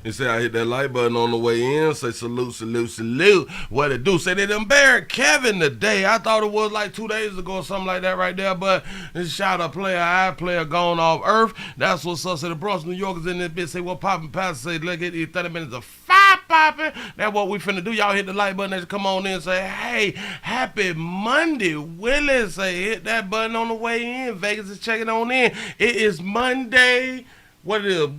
He said I hit that like button on the way in. Say salute, salute, salute. What it do? Say they done buried Kevin today. I thought it was like 2 days ago or something like that right there. But this shot a player, I player gone off earth. That's what's up. Say the Bronx, New Yorkers in this bitch. Say what poppin' pastor say look at these 30 minutes of fire popping. That's what we finna do. Y'all hit the like button and come on in and say, hey, happy Monday. Willie say hit that button on the way in. Vegas is checking on in. It is Monday. What it is?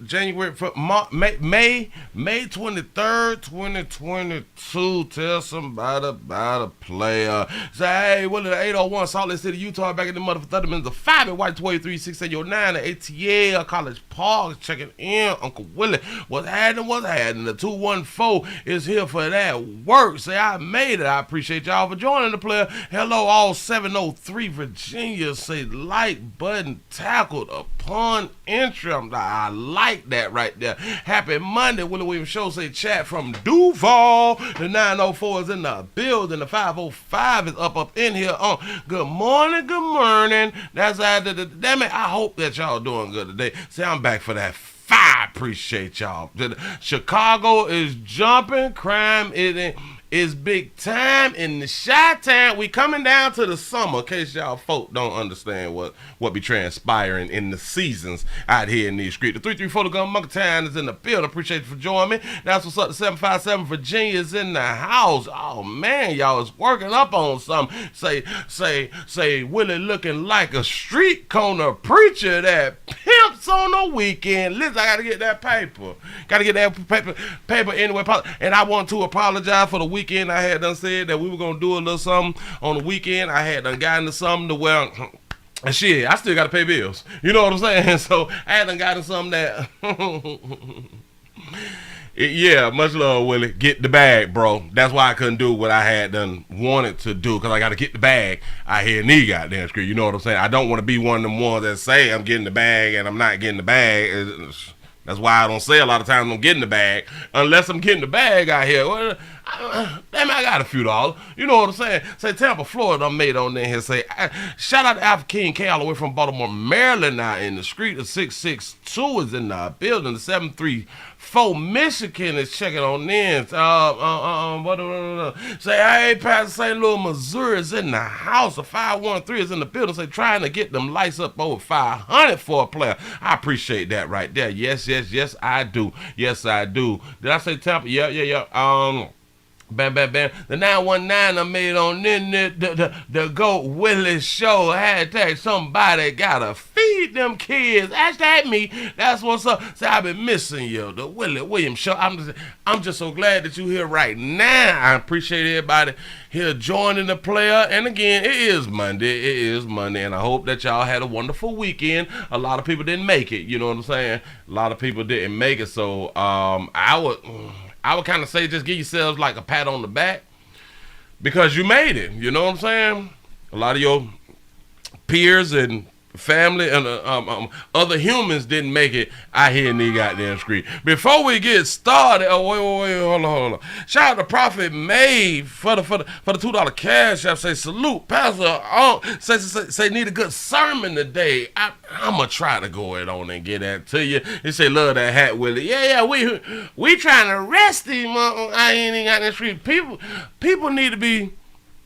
January, May 23rd, 2022. Tell somebody about a player. Say, hey, what is the 801 Salt Lake City, Utah, back in the mother for 30 minutes of 5 at White 23, 689 at ATL, College Park, checking in. Uncle Willie, what's happening? The 214 is here for that work. Say, I made it. I appreciate y'all for joining the player. Hello, all 703 Virginia. Say, like button tackled upon entry. I like that right there. Happy Monday. Willie Williams Show. Say chat from Duval. The 904 is in the building. The 505 is up in here. Good morning. That's damn it. I hope that y'all doing good today. See, I'm back for that. I appreciate y'all. Chicago is jumping. Crime is big time in the Chi-Town. We coming down to the summer, in case y'all folk don't understand what be transpiring in the seasons out here in these streets. The 334 Gun Monkeypox is in the field. Appreciate you for joining me. That's what's up. The 757 Virginia is in the house. Oh man, y'all is working up on something. Say Willie looking like a street corner preacher that pimps on the weekend. Listen, I gotta get that paper. Gotta get that paper anyway. And I want to apologize for the weekend. I had done said that we were gonna do a little something on the weekend. I had done gotten to something to where shit, I still gotta pay bills. You know what I'm saying? So I had done gotten something that yeah, much love, Willie. Get the bag, bro. That's why I couldn't do what I had done wanted to do, because I got to get the bag. I hear knee goddamn screw. You know what I'm saying? I don't want to be one of them ones that say I'm getting the bag and I'm not getting the bag. That's why I don't say a lot of times I'm getting the bag, unless I'm getting the bag out here. Well, damn, I got a few dollars. You know what I'm saying? Say Tampa, Florida, I'm made on there here. Say, shout out to Alpha King K all the way from Baltimore, Maryland now in the street. The 662 is in the building. The 734 Michigan is checking on in. Say, hey, Pastor St. Louis, Missouri is in the house. The 513 is in the building. Say, trying to get them lights up over 500 for a player. I appreciate that right there. Yes, I do. Yes, I do. Did I say Tampa? Yeah. Bam. The 919 I made on the Go Willie Show. Hashtag somebody gotta feed them kids. Hashtag me. That's what's up. Say, I've been missing you. The Willie Williams Show. I'm just so glad that you're here right now. I appreciate everybody here joining the player. And again, it is Monday, and I hope that y'all had a wonderful weekend. A lot of people didn't make it. You know what I'm saying? A lot of people didn't make it. So I would kind of say just give yourselves like a pat on the back because you made it. You know what I'm saying? A lot of your peers and family and other humans didn't make it out here in the goddamn street. Before we get started, wait, hold on. Shout out to Prophet May for the $2 cash app. Say salute, Pastor. Say need a good sermon today. I'm gonna try to go ahead on and get that to you. He say love that hat, Willie. Yeah, we trying to arrest him. I ain't got that street. People need to be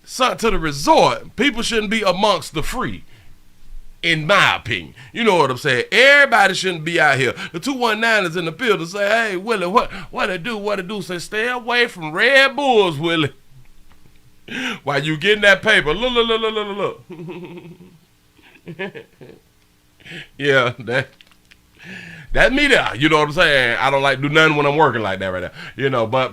sent to the resort. People shouldn't be amongst the free. In my opinion, you know what I'm saying? Everybody shouldn't be out here. The 219 is in the building. Say, hey, Willie, what it do? Say, stay away from Red Bulls, Willie. While you getting that paper, look. Yeah, that's me there. You know what I'm saying? I don't like do nothing when I'm working like that right now. You know, but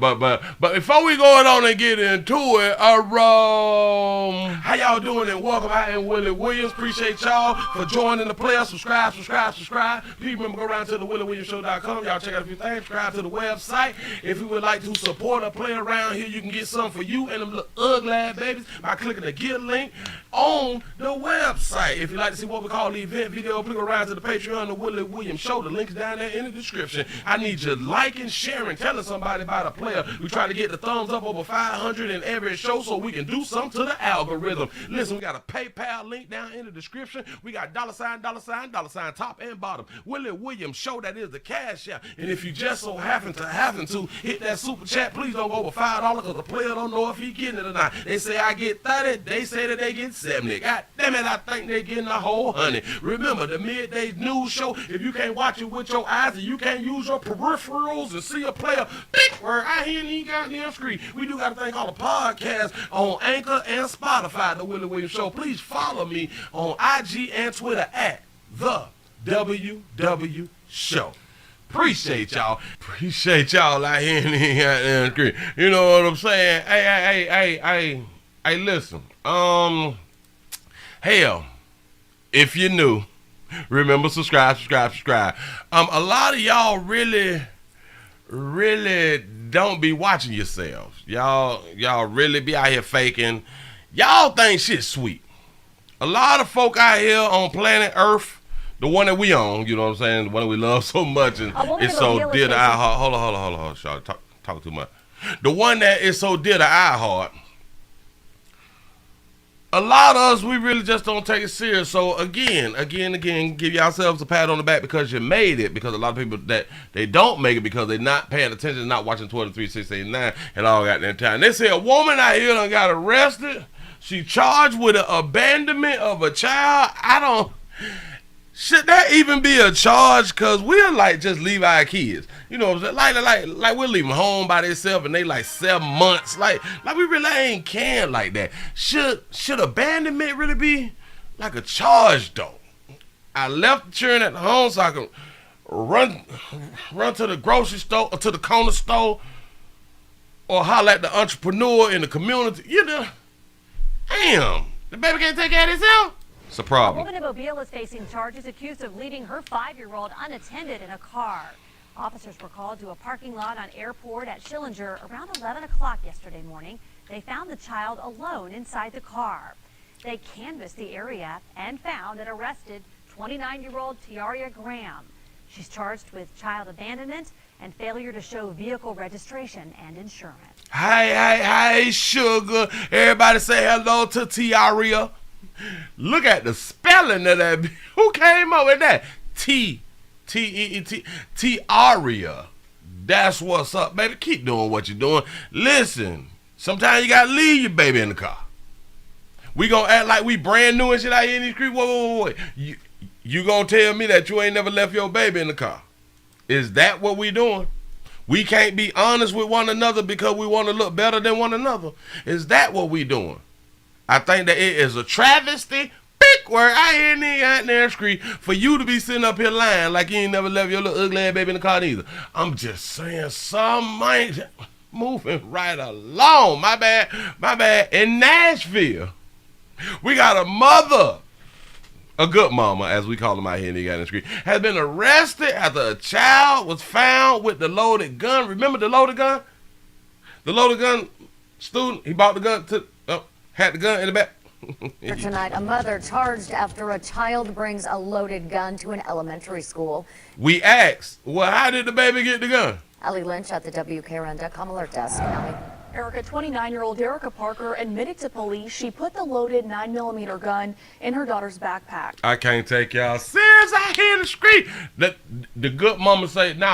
before we going on and get into it, how y'all doing and welcome. I am Willie Williams. Appreciate y'all for joining the player. Subscribe. Please remember go around to the WillieWilliamsShow.com. Y'all check out a few things. Subscribe to the website. If you would like to support a player around here, you can get something for you and them little ugly ass babies by clicking the Get link. on the website. If you'd like to see what we call the event video, please go around to the Patreon of Willie Williams Show. The link's down there in the description. I need you liking, sharing, telling somebody about a player. We try to get the thumbs up over 500 in every show so we can do something to the algorithm. Listen, we got a PayPal link down in the description. We got $, top and bottom. Willie Williams Show, that is the cash app. And if you just so happen to hit that super chat, please don't go over $5 because the player don't know if he getting it or not. They say I get 30, they say that they get 70. God damn it, I think they getting a whole 100. Remember, the midday news show, if you can't watch it with your eyes and you can't use your peripherals and see a player, big word, I hear he got the screen. We do got a thing called a podcast on Anchor and Spotify, the Willie Williams Show. Please follow me on IG and Twitter at the WW Show. Appreciate y'all out here in the goddamn screen. You know what I'm saying? Hey, listen. Hell, if you're new, remember subscribe. A lot of y'all really don't be watching yourselves. Y'all really be out here faking. Y'all think shit's sweet. A lot of folk out here on planet Earth, the one that we own, you know what I'm saying, the one that we love so much, and it's so dear to our heart. Hold on, Charlotte, talk too much. The one that is so dear to our heart. A lot of us, we really just don't take it serious. So again, give yourselves a pat on the back because you made it. Because a lot of people that they don't make it because they're not paying attention, not watching 2369 and all got that time. They say a woman out here done got arrested. She charged with the abandonment of a child. Should that even be a charge? Because we're like just leave our kids. You know what I'm saying? Like we'll leave them home by themselves and they like 7 months. Like we really ain't can like that. Should abandonment really be like a charge though? I left the children at home so I can run to the grocery store or to the corner store or holler at the entrepreneur in the community. You know, damn, the baby can't take care of himself. It's a problem. A woman in Mobile is facing charges accused of leaving her 5-year-old unattended in a car. Officers were called to a parking lot on Airport at Schillinger around 11 o'clock yesterday morning. They found the child alone inside the car. They canvassed the area and found and arrested 29-year-old Tiaria Graham. She's charged with child abandonment and failure to show vehicle registration and insurance. Hey, sugar. Everybody say hello to Tiaria. Look at the spelling of that. Who came up with that? T-E-E-T. Tiaria. That's what's up, baby. Keep doing what you're doing. Listen, sometimes you gotta leave your baby in the car. We gonna act like we brand new and shit out here in these streets. Wait. You gonna tell me that you ain't never left your baby in the car? Is that what we doing? We can't be honest with one another because we want to look better than one another. Is that what we doing? I think that it is a travesty, big word, I hear nigga out there scream, for you to be sitting up here lying like you ain't never left your little ugly ass baby in the car neither. I'm just saying, some ain't moving right along. My bad. In Nashville, we got a mother, a good mama, as we call them out here in the goddamn street, has been arrested after a child was found with the loaded gun. Remember the loaded gun? The loaded gun student, he bought the gun had the gun in the back. Tonight, a mother charged after a child brings a loaded gun to an elementary school. We asked, well, how did the baby get the gun? Allie Lynch at the WKRN.com alert desk. Erica, 29-year-old Erica Parker admitted to police she put the loaded 9mm gun in her daughter's backpack. I can't take y'all serious out here in the street. The good mama say, no,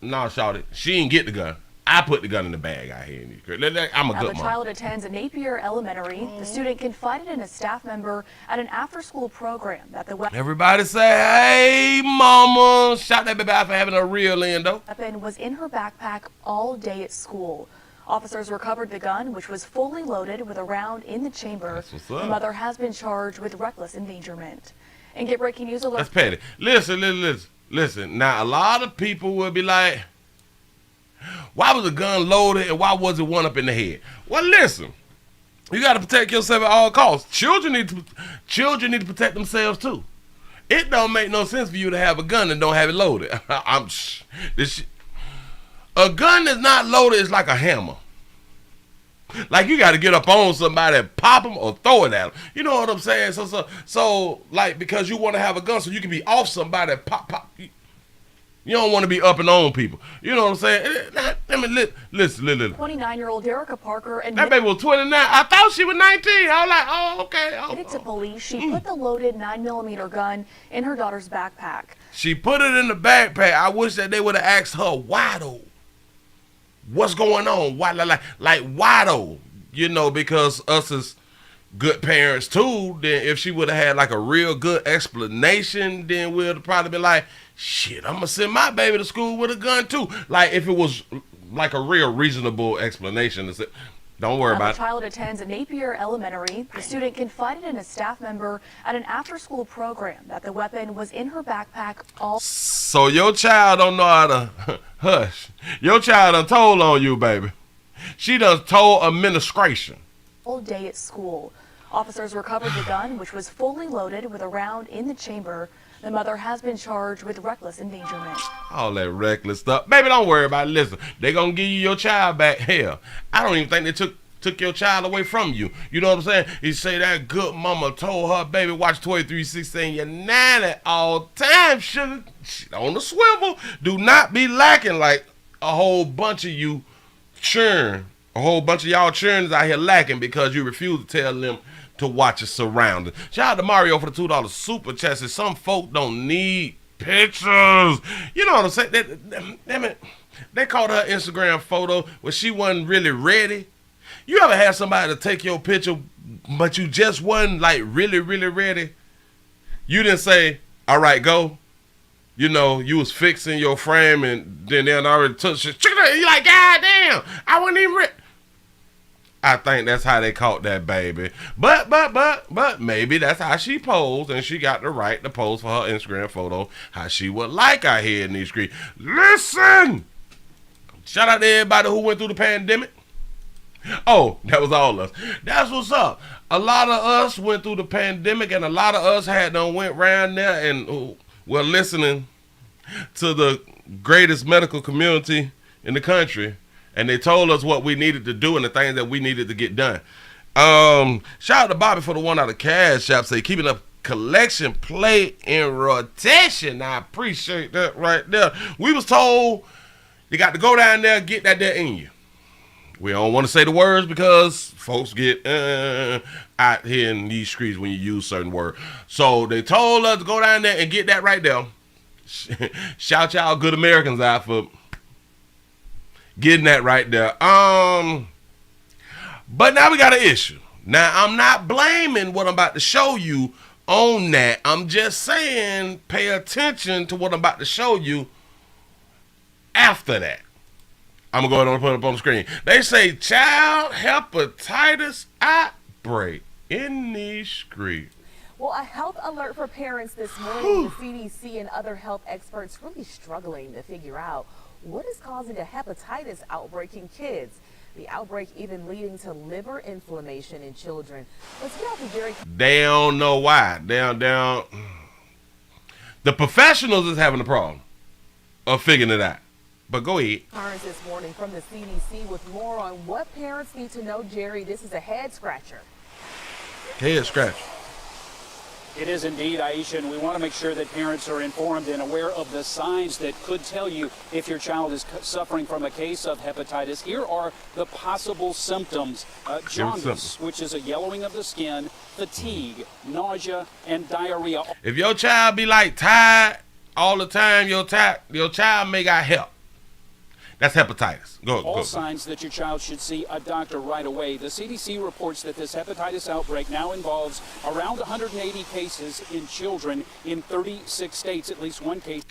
shawty, she didn't get the gun. I put the gun in the bag out here in the street. I'm a good mama. The child attends Napier Elementary. The student confided in a staff member at an after-school program that the Everybody say, hey, mama. Shout that baby out for having a real endo. Weapon was in her backpack all day at school. Officers recovered the gun, which was fully loaded with a round in the chamber. That's what's up. The mother has been charged with reckless endangerment. And get breaking news alert. That's petty. Listen. Now, a lot of people will be like, why was the gun loaded and why was it one up in the head? Well, listen, you got to protect yourself at all costs. Children need to protect themselves too. It don't make no sense for you to have a gun and don't have it loaded. A gun that's not loaded is like a hammer. Like you got to get up on somebody and pop them or throw it at them. You know what I'm saying? So like because you want to have a gun so you can be off somebody and pop. You don't want to be up and on people. You know what I'm saying? I mean, listen. 29-year-old Erica Parker That admitted baby was 29. I thought she was 19. I was like, oh, okay. to police she put the loaded 9mm gun in her daughter's backpack. She put it in the backpack. I wish that they would have asked her why though. What's going on? Why, like why though? You know, because us as good parents too. Then if she would have had like a real good explanation, then we'd probably be like, shit, I'm gonna send my baby to school with a gun too. Like if it was like a real reasonable explanation to say, don't worry about it. The child attends Napier Elementary. The student confided in a staff member at an after-school program that the weapon was in her backpack all. So your child don't know how to hush. Your child done told on you, baby. She done told administration. All day at school. Officers recovered the gun, which was fully loaded with a round in the chamber. The mother has been charged with reckless endangerment. All that reckless stuff. Baby, don't worry about it. Listen, they gonna give you your child back. Hell, I don't even think they took your child away from you. You know what I'm saying? You say that good mama told her baby watch 2316 your nanny all time, sugar. Shit on the swivel. Do not be lacking like a whole bunch of you churn. A whole bunch of y'all churns out here lacking because you refuse to tell them to watch your surroundings. Shout out to Mario for the $2 super chat. Says some folk don't need pictures. You know what I'm saying? Damn it. They caught her Instagram photo where she wasn't really ready. You ever had somebody to take your picture, but you just wasn't like really, really ready? You didn't say, all right, go. You know, you was fixing your frame and then they already took shit. You're like, God damn, I wasn't even ready. I think that's how they caught that baby. But maybe that's how she posed, and she got the right to pose for her Instagram photo how she would like out here in these streets. Listen! Shout out to everybody who went through the pandemic. Oh, that was all us. That's what's up. A lot of us went through the pandemic, and a lot of us had done went around there and were listening to the greatest medical community in the country. And they told us what we needed to do and the things that we needed to get done. Shout out to Bobby for the one out of Cash App. Say, keeping up collection plate in rotation. I appreciate that right there. We was told you got to go down there and get that there in you. We don't want to say the words because folks get out here in these streets when you use certain words. So they told us to go down there and get that right there. Shout y'all good Americans out for getting that right there. But now we got an issue. Now, I'm not blaming what I'm about to show you on that. I'm just saying pay attention to what I'm about to show you after that. I'm going to go ahead and put it up on the screen. They say child hepatitis outbreak in these streets. Well, a health alert for parents this morning. The CDC and other health experts really struggling to figure out what is causing a hepatitis outbreak in kids. The outbreak even leading to liver inflammation in children. Let's get out to Jerry. They don't know why. The professionals is having a problem of figuring it out. But go ahead. Carnes this morning from the CDC with more on what parents need to know. Jerry, this is a head scratcher. Head scratcher. It is indeed, Aisha, and we want to make sure that parents are informed and aware of the signs that could tell you if your child is suffering from a case of hepatitis. Here are the possible symptoms. Jaundice, which is a yellowing of the skin, fatigue, nausea, and diarrhea. If your child be like tired all the time, your child may got help. That's hepatitis. Go. Signs that your child should see a doctor right away. The CDC reports that this hepatitis outbreak now involves around 180 cases in children in 36 states. At least one case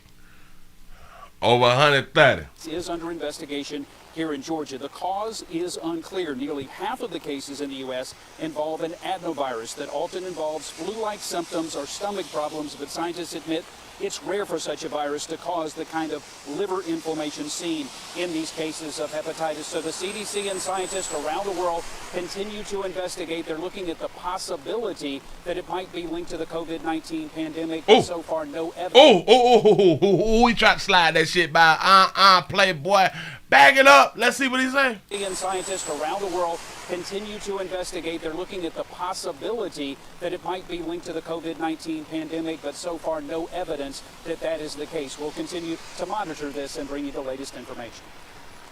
over 130 is under investigation here in Georgia. The cause is unclear. Nearly half of the cases in the U.S. involve an adenovirus that often involves flu-like symptoms or stomach problems, but scientists admit it's rare for such a virus to cause the kind of liver inflammation seen in these cases of hepatitis. So the CDC and scientists around the world continue to investigate. They're looking at the possibility that it might be linked to the COVID-19 pandemic. But so far, no evidence. We tried to slide that shit by. Playboy. Bag it up. Let's see what he's saying. And scientists around the world continue to investigate. They're looking at the possibility that it might be linked to the COVID-19 pandemic, but so far no evidence that that is the case. We'll continue to monitor this and bring you the latest information.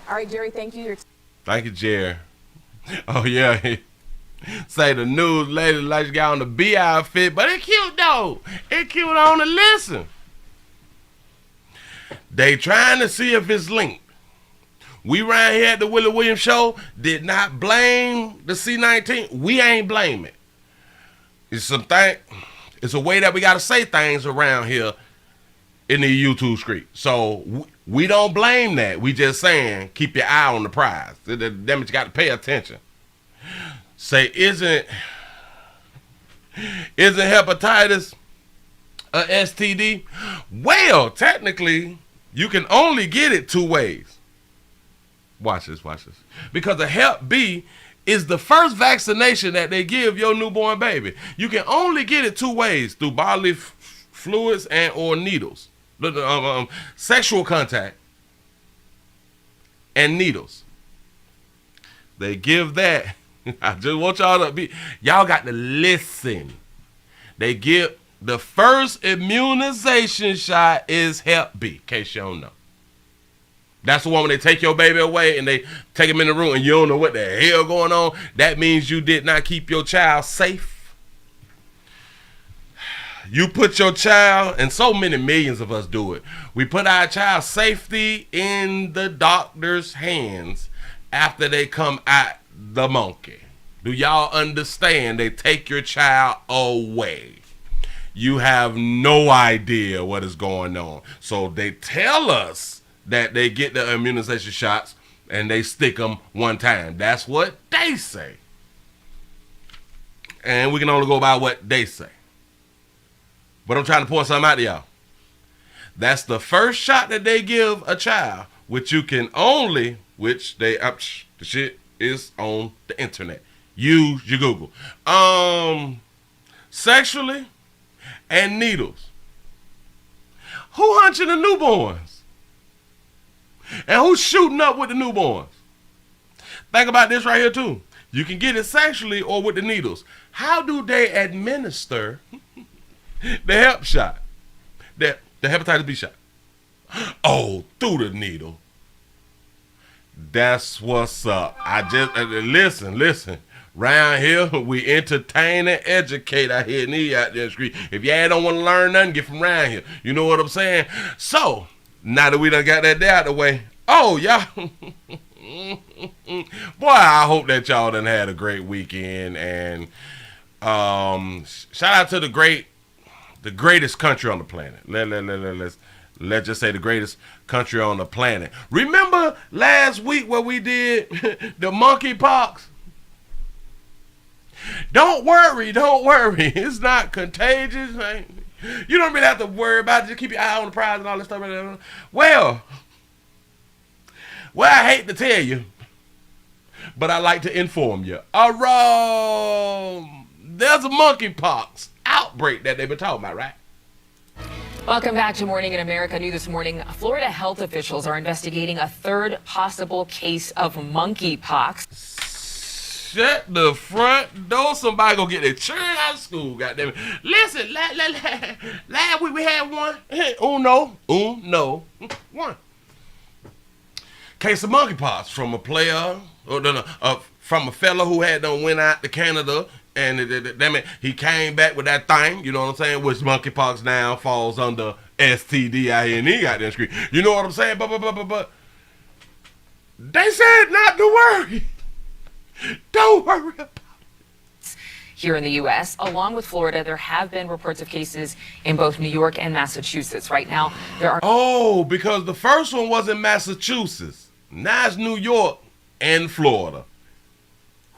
All right, Jerry, thank you. Thank you, Jerry. Oh, yeah. Say the news lady like you got on the B outfit, but it cute, though. It cute on the listen. They trying to see if it's linked. We right here at the Willie Williams Show did not blame the C-19. We ain't blame it. It's a way that we got to say things around here in the YouTube street. So we don't blame that. We just saying keep your eye on the prize. That means you got to pay attention. Say, isn't hepatitis a STD? Well, technically, you can only get it two ways. Watch this. Because the Hep B is the first vaccination that they give your newborn baby. You can only get it two ways, through bodily fluids and or needles. Sexual contact and needles. They give that. I just want y'all got to listen. They give the first immunization shot is Hep B, in case you don't know. That's the one when they take your baby away and they take him in the room and you don't know what the hell going on. That means you did not keep your child safe. You put your child, and so many millions of us do it. We put our child's safety in the doctor's hands after they come out the monkey. Do y'all understand? They take your child away. You have no idea what is going on. So they tell us that they get the immunization shots and they stick them one time. That's what they say. And we can only go by what they say. But I'm trying to point something out to y'all. That's the first shot that they give a child, which you can only, the shit is on the internet. Use your Google. Sexually and needles. Who hunching the newborns? And who's shooting up with the newborns? Think about this right here too. You can get it sexually or with the needles. How do they administer the hep shot? The hepatitis B shot. Oh, through the needle. That's what's up. I just listen. Round here, we entertain and educate out here in the out there street. If y'all don't want to learn nothing, get from around here. You know what I'm saying? So, now that we done got that out of the way, oh, y'all. Boy, I hope that y'all done had a great weekend. And shout out to the greatest country on the planet. Let's just say the greatest country on the planet. Remember last week where we did the monkeypox? Don't worry. It's not contagious. You don't really have to worry about it. Just keep your eye on the prize and all that stuff. Well, I hate to tell you, but I like to inform you. There's a monkeypox outbreak that they've been talking about, right? Welcome back to Morning in America. New this morning, Florida health officials are investigating a third possible case of monkeypox. Shut the front door. Somebody gonna get their children out of school, goddamn it. Listen, last week we had one. One. Case of monkeypox from a player, from a fella who had done went out to Canada, and he came back with that thing, you know what I'm saying, which monkeypox now falls under STD out here, and he got that screen. You know what I'm saying? But they said not to worry. Don't worry about it. Here in the U.S., along with Florida, there have been reports of cases in both New York and Massachusetts. Right now, there are... Oh, because the first one was in Massachusetts. Now it's New York and Florida.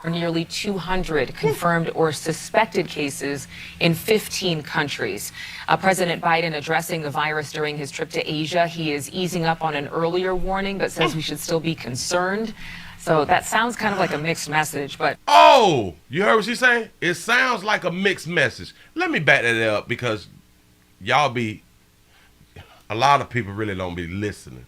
Nearly 200 confirmed or suspected cases in 15 countries. President Biden addressing the virus during his trip to Asia. He is easing up on an earlier warning but says we should still be concerned. So that sounds kind of like a mixed message, but... Oh, you heard what she saying? It sounds like a mixed message. Let me back that up because a lot of people really don't be listening.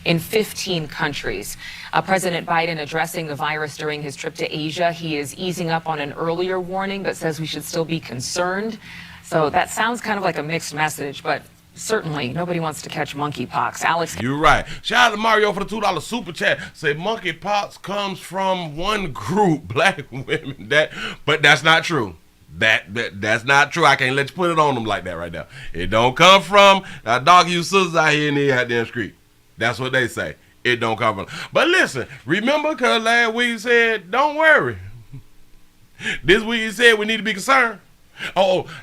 in 15 countries. President Biden addressing the virus during his trip to Asia. He is easing up on an earlier warning, but says we should still be concerned. So that sounds kind of like a mixed message, but certainly nobody wants to catch monkeypox. Alex. You're right. Shout out to Mario for the $2 super chat. Say monkeypox comes from one group, black women. But that's not true. That's not true. I can't let you put it on them like that right now. It don't come from dog you sisters out here in the goddamn street. That's what they say. It don't come from. But listen, remember, cause last week he said, don't worry. This week he said we need to be concerned.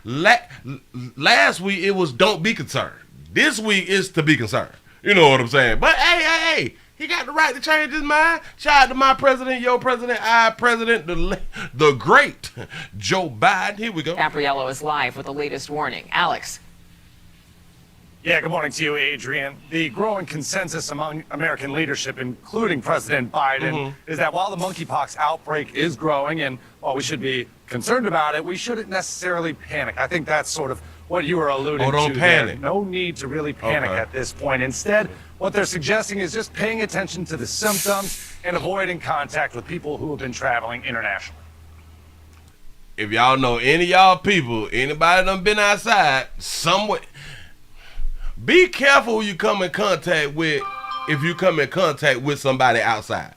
Last week it was don't be concerned. This week is to be concerned. You know what I'm saying? But hey, he got the right to change his mind. Shout out to my president, your president, our president, the great Joe Biden. Here we go. Gabriello is live with the latest warning. Alex. Yeah, good morning to you, Adrian. The growing consensus among American leadership, including President Biden, is that while the monkeypox outbreak is growing and while we should be concerned about it, we shouldn't necessarily panic. I think that's sort of what you were alluding don't to panic. there. No need to really panic at this point. Instead, what they're suggesting is just paying attention to the symptoms and avoiding contact with people who have been traveling internationally. If y'all know any of y'all people, anybody done been outside, somewhere, be careful who you come in contact with if you come in contact with somebody outside.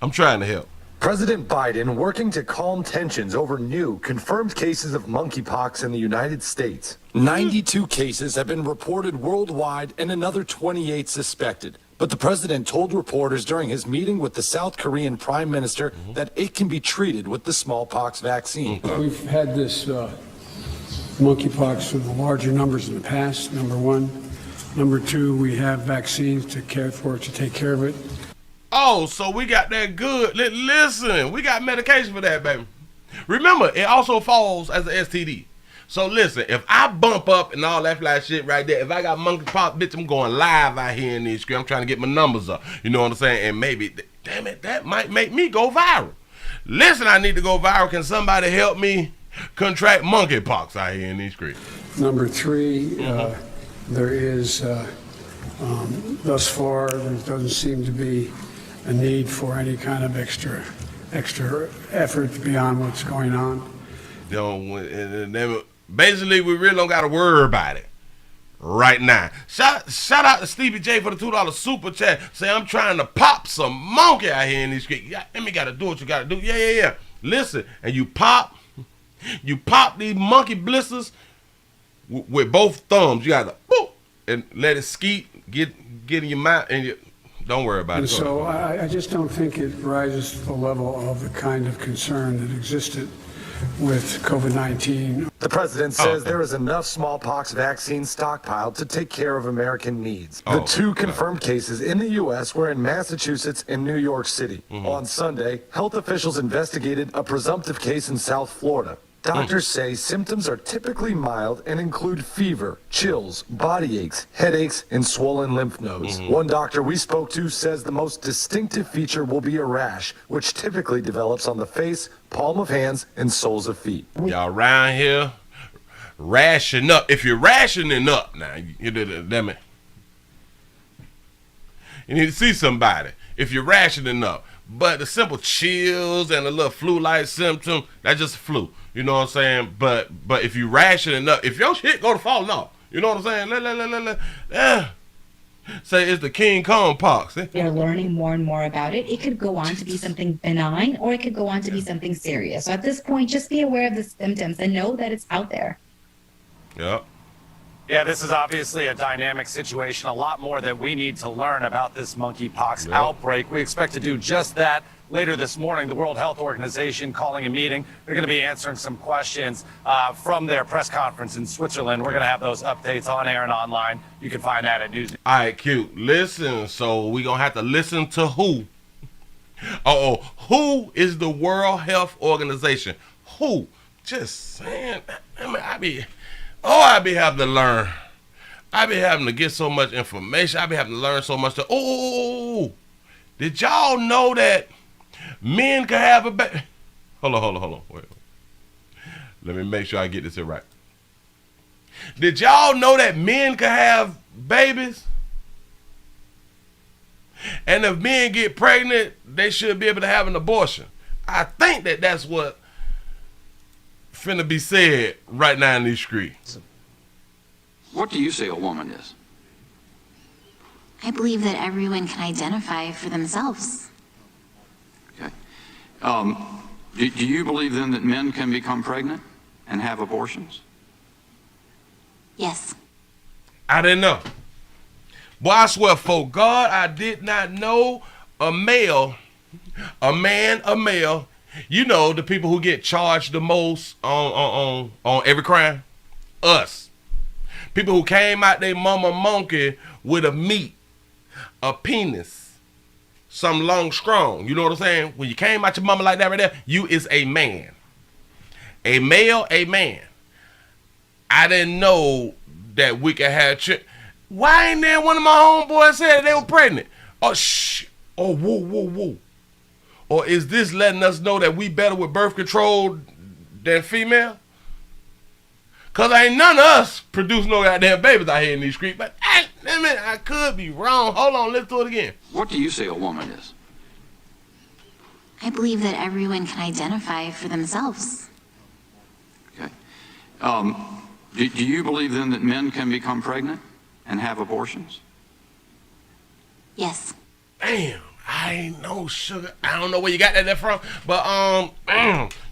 I'm trying to help. President Biden working to calm tensions over new confirmed cases of monkeypox in the United States. 92 cases have been reported worldwide and another 28 suspected. But the president told reporters during his meeting with the South Korean prime minister that it can be treated with the smallpox vaccine. We've had this monkeypox in larger numbers in the past, number one. Number two, we have vaccines to take care of it. Oh, so we got that good. Listen, we got medication for that, baby. Remember, it also falls as an STD. So listen, if I bump up and all that fly shit right there, if I got monkeypox, bitch, I'm going live out here in these streets. I'm trying to get my numbers up. You know what I'm saying? And maybe, damn it, that might make me go viral. Listen, I need to go viral. Can somebody help me contract monkeypox out here in these streets? Number three, there is, thus far, there doesn't seem to be a need for any kind of extra effort beyond what's going on. Basically, we really don't got to worry about it right now. Shout out to Stevie J for the $2 super chat. Say, I'm trying to pop some monkey out here in these streets. You got to do what you got to do. Yeah. Listen, and you pop these monkey blisters with both thumbs. You got to boop and let it skeet, get in your mouth, and don't worry about it. So I just don't think it rises to the level of the kind of concern that existed with COVID-19. The president says there is enough smallpox vaccine stockpiled to take care of American needs. The two confirmed cases in the U.S. were in Massachusetts and New York City. On Sunday, health officials investigated a presumptive case in South Florida. Doctors say symptoms are typically mild and include fever, chills, body aches, headaches, and swollen lymph nodes. One doctor we spoke to says the most distinctive feature will be a rash, which typically develops on the face, palm of hands, and soles of feet. Y'all around here ration up. If you're rationing up now, you need to see somebody if you're rationing up. But the simple chills and a little flu-like symptom, that's just flu. You know what I'm saying? But if you rationing up, if your shit go to falling off, you know what I'm saying? Say it's the King Kong pox. They're learning more and more about it. It could go on to be something benign, or it could go on to be something serious. So at this point, just be aware of the symptoms and know that it's out there. Yep. Yeah, this is obviously a dynamic situation. A lot more that we need to learn about this monkeypox outbreak. We expect to do just that later this morning. The World Health Organization calling a meeting. They're going to be answering some questions from their press conference in Switzerland. We're going to have those updates on air and online. You can find that at News. All right, cute. Listen, so we're going to have to listen to who? Who is the World Health Organization? Who? Just saying. I be having to learn. I be having to get so much information. I be having to learn so much. Did y'all know that men can have a baby? Hold on. Wait. Let me make sure I get this here right. Did y'all know that men can have babies. And if men get pregnant, they should be able to have an abortion. I think that that's what finna be said right now in these streets. What do you say a woman is? I believe that everyone can identify for themselves. Okay. Do you believe then that men can become pregnant and have abortions? Yes. I didn't know. Boy, I swear, for God, I did not know a male, you know, the people who get charged the most on every crime? Us. People who came out their mama monkey with a meat, a penis, some long strong. You know what I'm saying? When you came out your mama like that right there, you is a man. A male, a man. I didn't know that we could have children. Why ain't there one of my homeboys said that they were pregnant? Oh, shh. Oh, whoa. Or is this letting us know that we better with birth control than female? Because ain't none of us produce no goddamn babies out here in these streets. But I could be wrong. Hold on, let's do it again. What do you say a woman is? I believe that everyone can identify for themselves. Okay. Do you believe then that men can become pregnant and have abortions? Yes. Damn, I ain't no sugar. I don't know where you got that from, but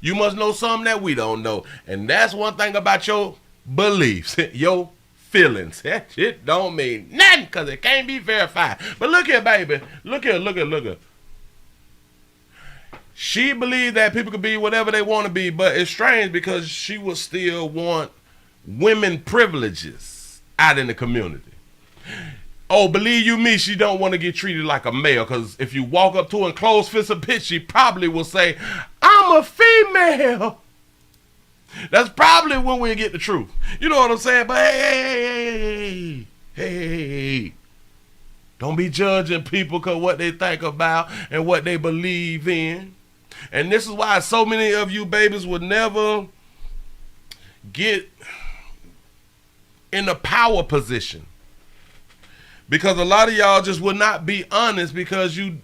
you must know something that we don't know. And that's one thing about your beliefs, your feelings. That shit don't mean nothing because it can't be verified. But look here, baby. Look here. She believed that people could be whatever they want to be, but it's strange because she would still want women privileges out in the community. Oh, believe you me, she don't want to get treated like a male, because if you walk up to her and close fist a bitch, she probably will say, I'm a female. That's probably when we get the truth. You know what I'm saying? But hey. Don't be judging people because what they think about and what they believe in. And this is why so many of you babies would never get in a power position. Because a lot of y'all just will not be honest because you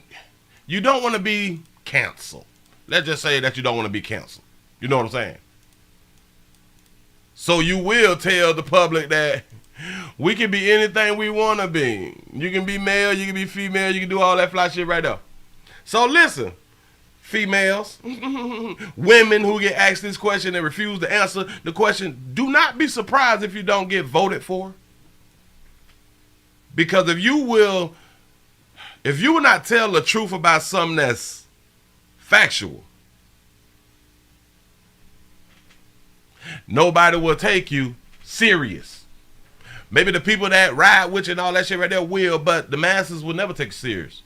don't want to be canceled. Let's just say that you don't want to be canceled. You know what I'm saying? So you will tell the public that we can be anything we want to be. You can be male, you can be female, you can do all that fly shit right there. So listen, females, women who get asked this question and refuse to answer the question, do not be surprised if you don't get voted for. Because if you will not tell the truth about something that's factual, nobody will take you serious. Maybe the people that ride with you and all that shit right there will, but the masses will never take you serious.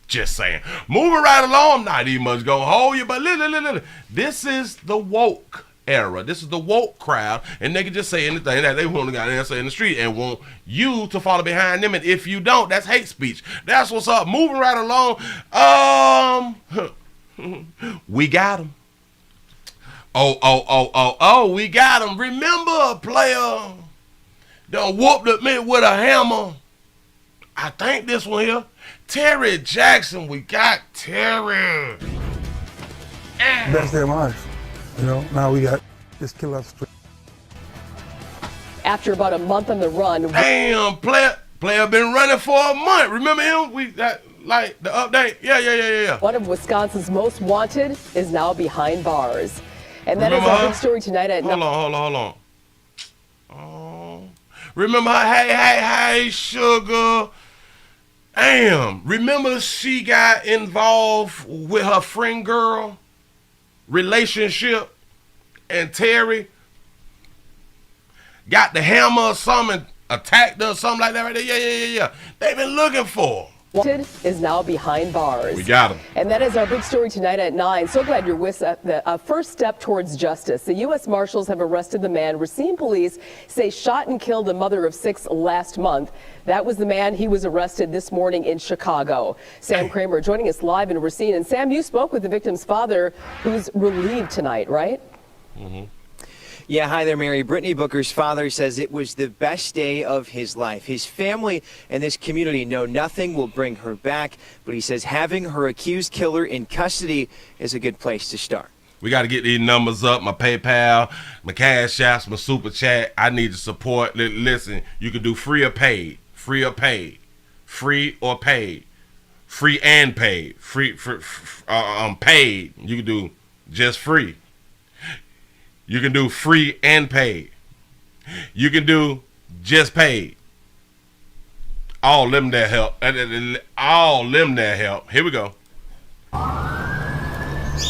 Just saying. Moving right along, not even much gonna hold you, but listen. This is the woke era. This is the woke crowd, and they can just say anything that they want to got answer in the street and want you to follow behind them. And if you don't, that's hate speech. That's what's up. Moving right along. We got him. We got him. Remember a player that whooped at me with a hammer? I think this one here. Terry Jackson. We got Terry. Best day of my life. You know, now we got this killer up street. After about a month on the run. Damn, player been running for a month. Remember him? Like the update. Yeah. One of Wisconsin's most wanted is now behind bars. And that is our big story tonight at Hold on. Oh. Remember her? Hey, sugar. Damn. Remember she got involved with her friend girl relationship and Terry got the hammer or something, attacked her or something like that right there. Yeah. They've been looking for her. Wanted is now behind bars. We got him. And that is our big story tonight at 9. So glad you're with us. The first step towards justice. The U.S. Marshals have arrested the man Racine police say shot and killed a mother of 6 last month. That was the man. He was arrested this morning in Chicago. Sam Kramer joining us live in Racine. And Sam, you spoke with the victim's father, who's relieved tonight, right? Mm-hmm. Yeah, hi there, Mary. Brittany Booker's father says it was the best day of his life. His family and this community know nothing will bring her back, but he says having her accused killer in custody is a good place to start. We got to get these numbers up. My PayPal, my Cash Apps, my Super Chat. I need the support. Listen, you can do free or paid. Free or paid. Free or paid. Free and paid. Paid. You can do just free. You can do free and paid. You can do just paid. All them that help. All them that help. Here we go.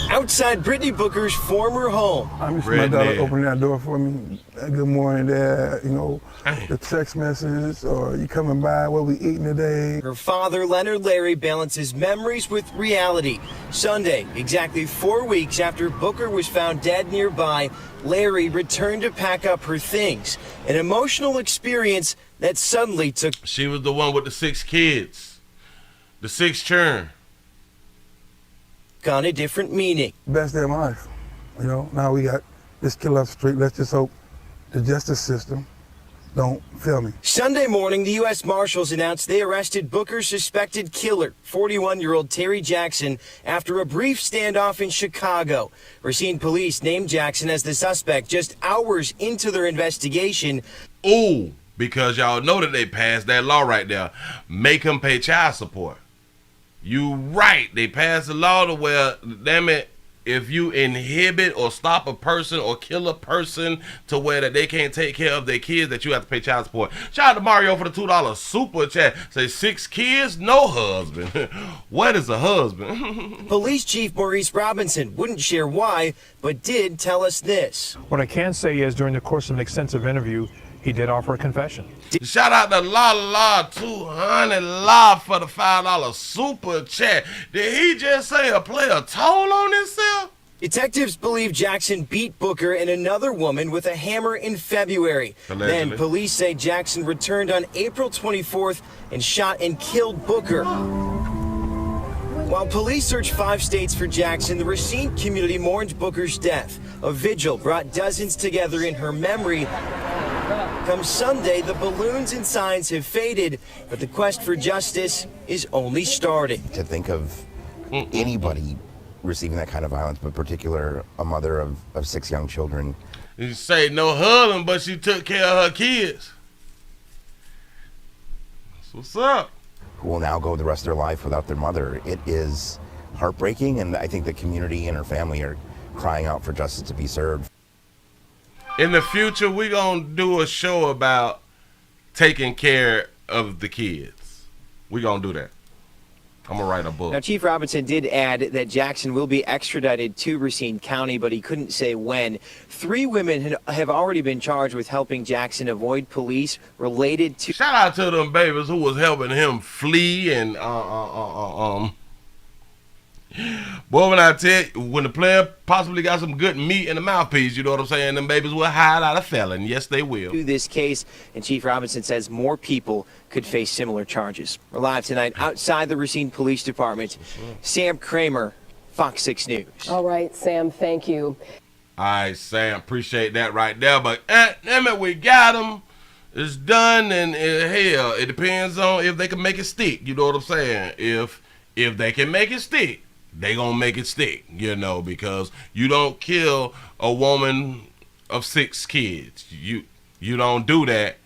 Outside Brittany Booker's former home. I'm just my daughter opening that door for me. Good morning, Dad. You know, the text messages, or you coming by, what we eating today. Her father, Leonard Larry, balances memories with reality. Sunday, exactly 4 weeks after Booker was found dead nearby, Larry returned to pack up her things. An emotional experience that suddenly took... She was the one with the 6 kids. The 6 children. On a different meaning. Best day of my life. You know, now we got this killer up the street. Let's just hope the justice system don't fail me. Sunday morning, the U.S. Marshals announced they arrested Booker's suspected killer, 41-year-old Terry Jackson, after a brief standoff in Chicago. Racine police named Jackson as the suspect just hours into their investigation. Ooh, because y'all know that they passed that law right there. Make him pay child support. You right. They passed a law to where, damn it, if you inhibit or stop a person or kill a person to where that they can't take care of their kids, that you have to pay child support. Shout out to Mario for the $2 super chat. Say 6 kids, no husband. What is a husband? Police Chief Maurice Robinson wouldn't share why, but did tell us this. What I can say is during the course of an extensive interview, he did offer a confession. Shout out to La 200 La for the $5 super chat. Did he just say play a toll on himself? Detectives believe Jackson beat Booker and another woman with a hammer in February. Allegedly. Then police say Jackson returned on April 24th and shot and killed Booker. While police search 5 states for Jackson, the Racine community mourns Booker's death. A vigil brought dozens together in her memory. Come Sunday, the balloons and signs have faded, but the quest for justice is only starting. To think of anybody receiving that kind of violence, but particular a mother of 6 young children. You say no husband, but she took care of her kids. That's what's up. Who will now go the rest of their life without their mother. It is heartbreaking, and I think the community and her family are crying out for justice to be served. In the future, we're going to do a show about taking care of the kids. We're going to do that. I'm going to write a book. Now, Chief Robinson did add that Jackson will be extradited to Racine County, but he couldn't say when. 3 women have already been charged with helping Jackson avoid police related to... Shout out to them babies who was helping him flee and Boy, when I tell you, when the player possibly got some good meat in the mouthpiece, you know what I'm saying, them babies will hide out a felon. Yes, they will. To this case, and Chief Robinson says more people could face similar charges. We're live tonight outside the Racine Police Department. Sam Kramer, Fox 6 News. All right, Sam, thank you. All right, Sam, appreciate that right there. But, damn it, we got him. It's done, and hell, it depends on if they can make it stick. You know what I'm saying? If they can make it stick, they gonna make it stick, you know, because you don't kill a woman of 6 kids. You don't do that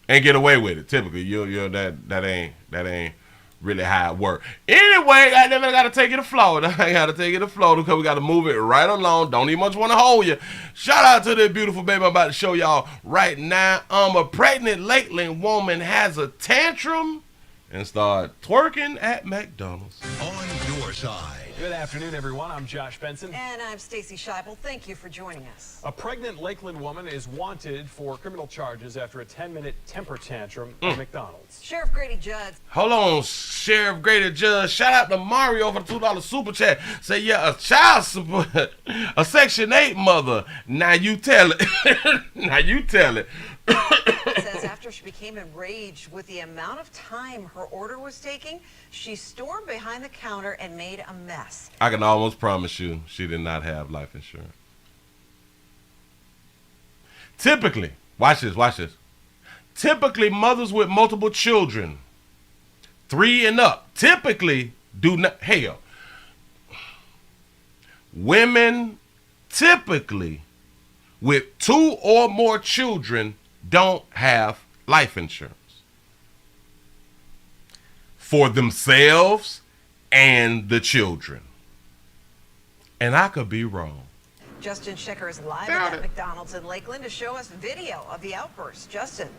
and get away with it. Typically, that ain't really how it works. Anyway, I gotta take it to Florida. I gotta take it to Florida because we gotta move it right along. Don't even much want to hold you. Shout out to this beautiful baby I'm about to show y'all right now. A pregnant Lakeland woman has a tantrum and start twerking at McDonald's. On your side. Good afternoon, everyone. I'm Josh Benson. And I'm Stacy Scheibel. Thank you for joining us. A pregnant Lakeland woman is wanted for criminal charges after a 10-minute temper tantrum at McDonald's. Sheriff Grady Judd. Hold on, Sheriff Grady Judd. Shout out to Mario for the $2 super chat. Say, yeah, a child support, a Section 8 mother. Now you tell it. Now you tell it. It says after she became enraged with the amount of time her order was taking, she stormed behind the counter and made a mess. I can almost promise you she did not have life insurance. Typically, watch this. Typically, mothers with multiple children, 3 and up, typically do not, hell, women typically with 2 or more children don't have life insurance for themselves and the children. And I could be wrong. Justin Shecker is live at that McDonald's in Lakeland to show us video of the outburst. Justin.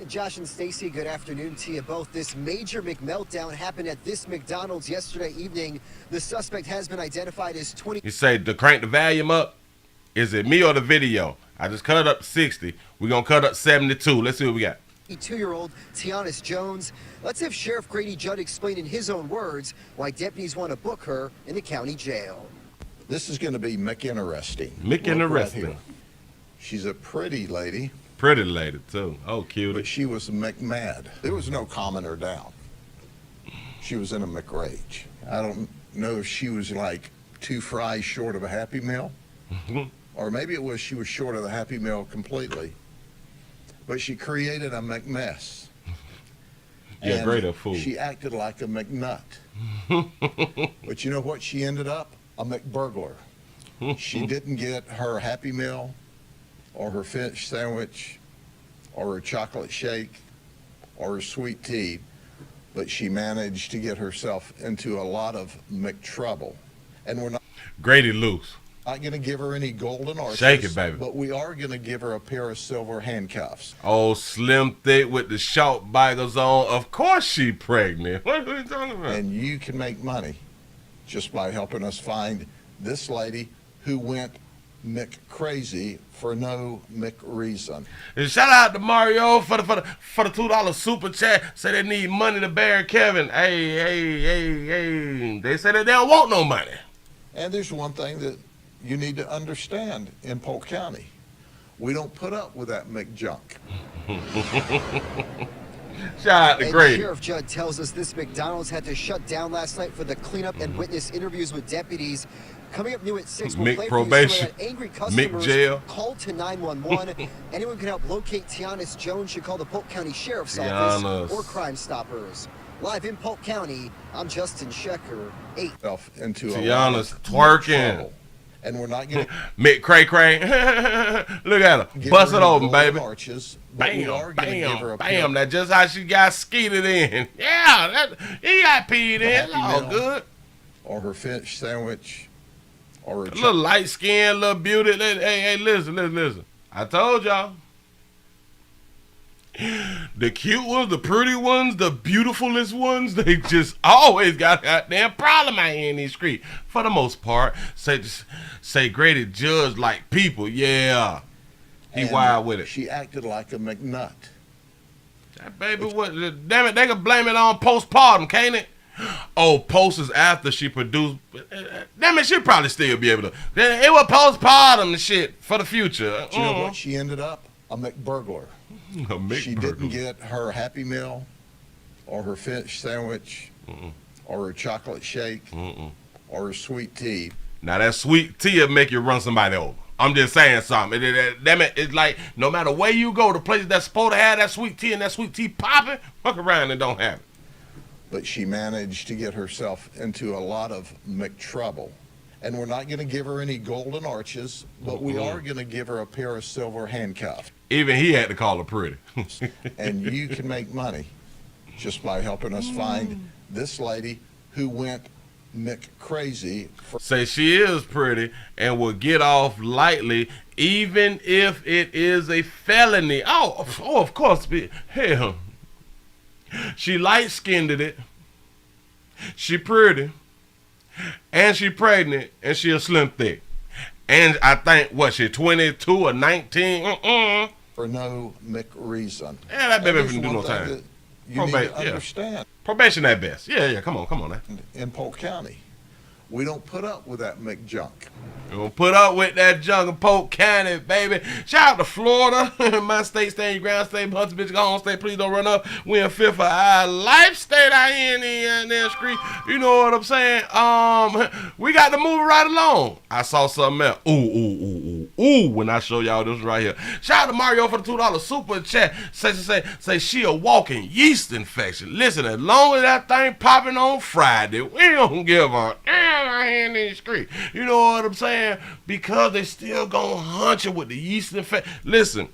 Josh and Stacy, good afternoon to you both. This major McMeltdown happened at this McDonald's yesterday evening. The suspect has been identified as 20. You say to crank the volume up? Is it me or the video? I just cut it up to 60. We're going to cut up 72. Let's see what we got. 22-year-old Tianis Jones. Let's have Sheriff Grady Judd explain in his own words why deputies want to book her in the county jail. This is going to be McInteresting. McInteresting. Right, she's a pretty lady. Pretty lady, too. Oh, cute. But she was McMad. There was no calming her down. She was in a McRage. I don't know if she was like 2 fries short of a Happy Meal. Or maybe it was she was short of the Happy Meal completely. But she created a McMess. Yeah, great a fool. She acted like a McNut. But you know what she ended up? A McBurglar. She didn't get her Happy Meal or her fish sandwich or her chocolate shake or her sweet tea, but she managed to get herself into a lot of McTrouble. And we're not Grady loose. Not going to give her any golden arches. Shake it, baby. But we are going to give her a pair of silver handcuffs. Oh, slim thick with the short bangles on. Of course she pregnant. What are you talking about? And you can make money just by helping us find this lady who went McCrazy for no reason. And shout out to Mario for the $2 super chat. Say they need money to bury Kevin. Hey. They say that they don't want no money. And there's one thing that you need to understand in Polk County. We don't put up with that McJunk. Shout out to Grady. Sheriff Judd tells us this McDonald's had to shut down last night for the cleanup and witness interviews with deputies. Coming up new at 6, we'll play probation. For you angry customers. Jail. Call to 911. Anyone can help locate Tianis Jones should call the Polk County Sheriff's Office or Crime Stoppers. Live in Polk County, I'm Justin Shecker. 8. Into Tianis twerking. And we're not going to Mick Cray. Look at her. Bust it open, baby. Arches, bam. That's just how she got skeeted in. Yeah, he got peed in. All good. Or her fish sandwich. Or a little light skin, little beauty. Hey, listen. I told y'all. The cute ones, the pretty ones, the beautifulest ones, they just always got a goddamn problem out here in these streets. For the most part, say Grady Judd like people, yeah. He wild with it. She acted like a McNut. That baby, what? Damn it, they can blame it on postpartum, can't it? Oh, post is after she produced. Damn it, she'll probably still be able to. It was postpartum and shit for the future. Do you know what she ended up? A McBurglar. She didn't get her Happy Meal or her fish sandwich or her chocolate shake or her sweet tea. Now that sweet tea will make you run somebody over. I'm just saying something. Damn it, it's like no matter where you go, the place that's supposed to have that sweet tea and that sweet tea popping, fuck around and don't have it. But she managed to get herself into a lot of McTrouble. And we're not going to give her any golden arches, but we are going to give her a pair of silver handcuffs. Even he had to call her pretty. And you can make money just by helping us find this lady who went McCrazy. Say she is pretty and will get off lightly even if it is a felony. Oh, of course. Hell. She light-skinned it. She pretty. And she pregnant, and she a slim thick. And I think, she 22 or 19? For no reason. Yeah, that baby didn't do no time. You need to understand. Probation at best. Yeah, come on now. In Polk County, we don't put up with that McJunk. We don't put up with that junk in Polk County, baby. Shout out to Florida. My state, stand your ground, state, hunts, bitch, go home, state, please don't run up. We in fifth of our life state out here in the street. You know what I'm saying? We got to move right along. I saw something else. Ooh. when I show y'all this right here. Shout out to Mario for the $2 super chat. Say she a walking yeast infection. Listen, as long as that thing popping on Friday, we don't give a hand in the street. You know what I'm saying? Because they still gonna hunt you with the yeast infection. Listen.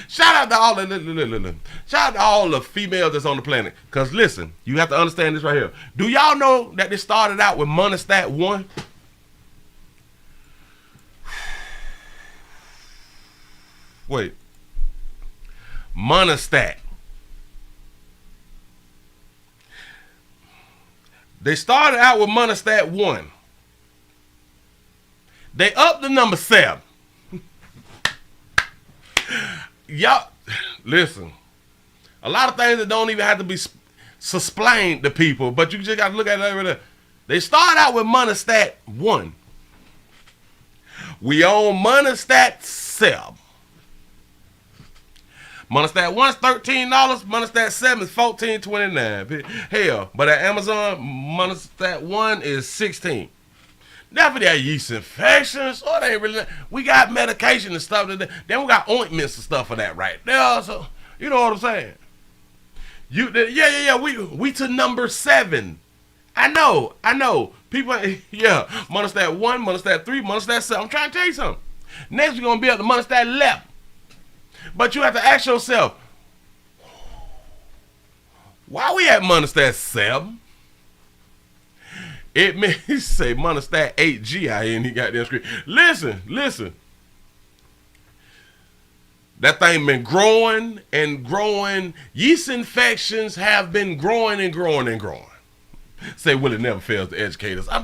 Shout out to all the females that's on the planet. Cause listen, you have to understand this right here. Do y'all know that they started out with monostat 1? Wait. Monostat. They started out with monostat 1. They upped the number 7. Y'all, listen. A lot of things that don't even have to be explained to people, but you just got to look at it right there. They start out with monostat 1. We on monostat 7. Monostat 1 is $13. Monostat 7 is $14.29. Hell, but at Amazon, monostat 1 is $16. Now for that yeast infections, oh, they ain't really. We got medication and stuff. Then we got ointments and stuff for that right there. So you know what I'm saying? We to number 7. I know. People, yeah. Monostat 1, monostat 3, monostat 7. I'm trying to tell you something. Next we're gonna be up to monostat 11. But you have to ask yourself, why we at monostat 7? It may say monostat 8G out here and he got that screen. Listen. That thing been growing and growing. Yeast infections have been growing and growing and growing. Say Willie never fails to educate us. I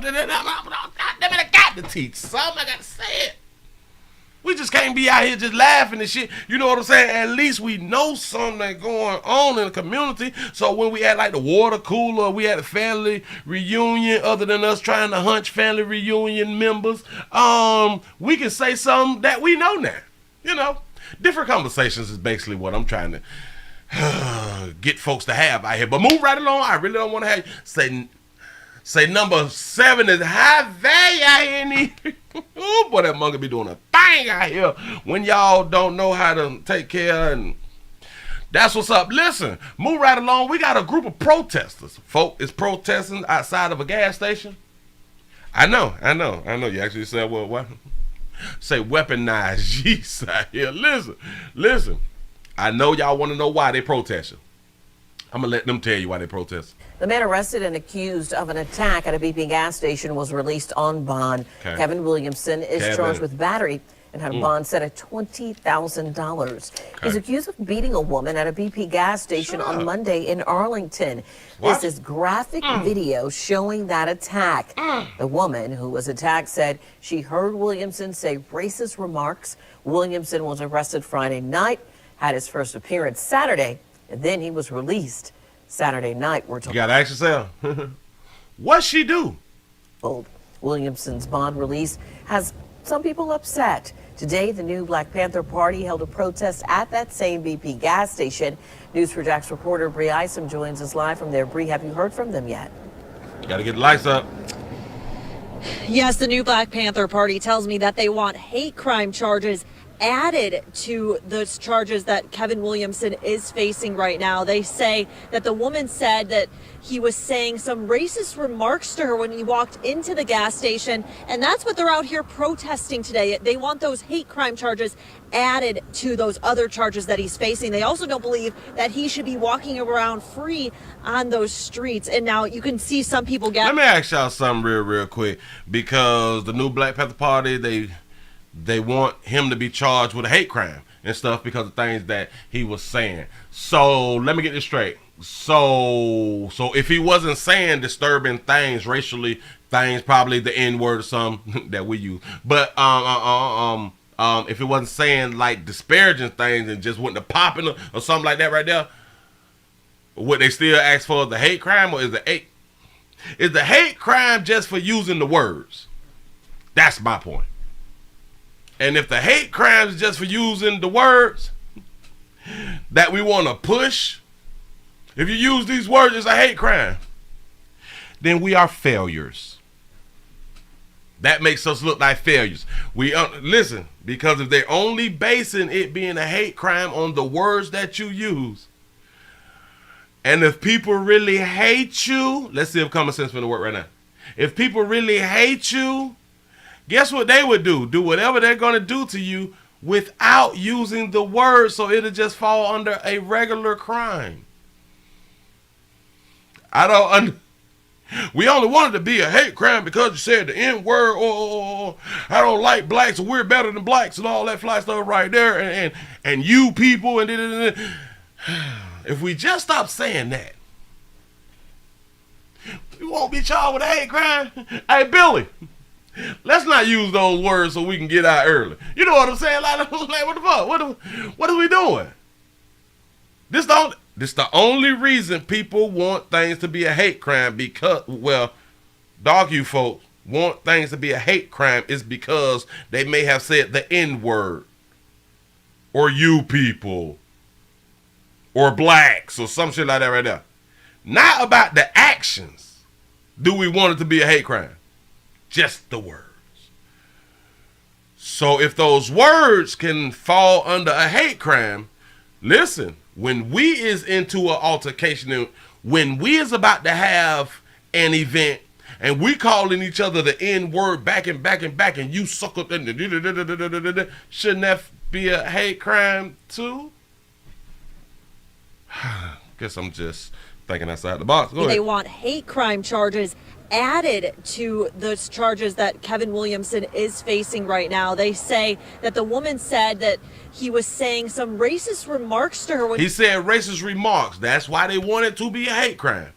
got to teach something. I got to say it. We just can't be out here just laughing and shit. You know what I'm saying? At least we know something that's going on in the community. So when we at like the water cooler, we at a family reunion, other than us trying to hunch family reunion members, we can say something that we know now. You know, different conversations is basically what I'm trying to get folks to have out here. But move right along. I really don't want to have you say number 7 is high value out here in these. Oh boy, that monkey be doing a thing out here when y'all don't know how to take care, and that's what's up. Listen, move right along. We got a group of protesters. Folk is protesting outside of a gas station. I know. You actually said, well, what? Say weaponized yeast out here. Listen. I know y'all want to know why they protesting. I'm going to let them tell you why they protest. The man arrested and accused of an attack at a BP gas station was released on bond. Okay. Kevin Williamson is charged with battery and had a bond set at $20,000. Okay. He's accused of beating a woman at a BP gas station on Monday in Arlington. What? This is graphic video showing that attack. The woman who was attacked said she heard Williamson say racist remarks. Williamson was arrested Friday night, had his first appearance Saturday, and then he was released Saturday night. We're talking. You gotta ask yourself, what'd she do? Williamson's bond release has some people upset. Today, the new Black Panther Party held a protest at that same BP gas station. News4Jack's reporter Bree Isom joins us live from there. Bree, have you heard from them yet? Gotta get the lights up. Yes, the new Black Panther Party tells me that they want hate crime charges added to those charges that Kevin Williamson is facing right now. They say that the woman said that he was saying some racist remarks to her when he walked into the gas station, and that's what they're out here protesting today. They want those hate crime charges added to those other charges that he's facing. They also don't believe that he should be walking around free on those streets. And now you can see some people get. Let me ask y'all something real quick, because the new Black Panther Party, they want him to be charged with a hate crime and stuff because of things that he was saying. So let me get this straight. So if he wasn't saying disturbing things, racially things, probably the N-word or something that we use, but if he wasn't saying like disparaging things and just wouldn't have popping or something like that right there, would they still ask for the hate crime, or is the hate crime just for using the words? That's my point. And if the hate crime is just for using the words that we want to push, if you use these words as a hate crime, then we are failures. That makes us look like failures. We listen, because if they're only basing it being a hate crime on the words that you use, and if people really hate you, let's see if common sense going to work right now. If people really hate you, guess what they would do? Do whatever they're going to do to you without using the word, so it'll just fall under a regular crime. We only wanted to be a hate crime because you said the N word, or I don't like blacks, or we're better than blacks, and all that fly stuff right there, and you people, and if we just stop saying that, we won't be charged with a hate crime. Hey, Billy, let's not use those words so we can get out early. You know what I'm saying? Like what the fuck? What are we doing? This the only reason people want things to be a hate crime, because, well, dog you folks want things to be a hate crime is because they may have said the N word, or you people, or blacks, or some shit like that right there. Not about the actions do we want it to be a hate crime. Just the words. So if those words can fall under a hate crime, listen, when we is into an altercation, when we is about to have an event, and we calling each other the N word back and back and back, and you sucker, shouldn't that be a hate crime too? Guess I'm just thinking outside the box. Go ahead. They want hate crime charges added to those charges that Kevin Williamson is facing right now. They say that the woman said that he was saying some racist remarks to her. When he said racist remarks. That's why they want it to be a hate crime.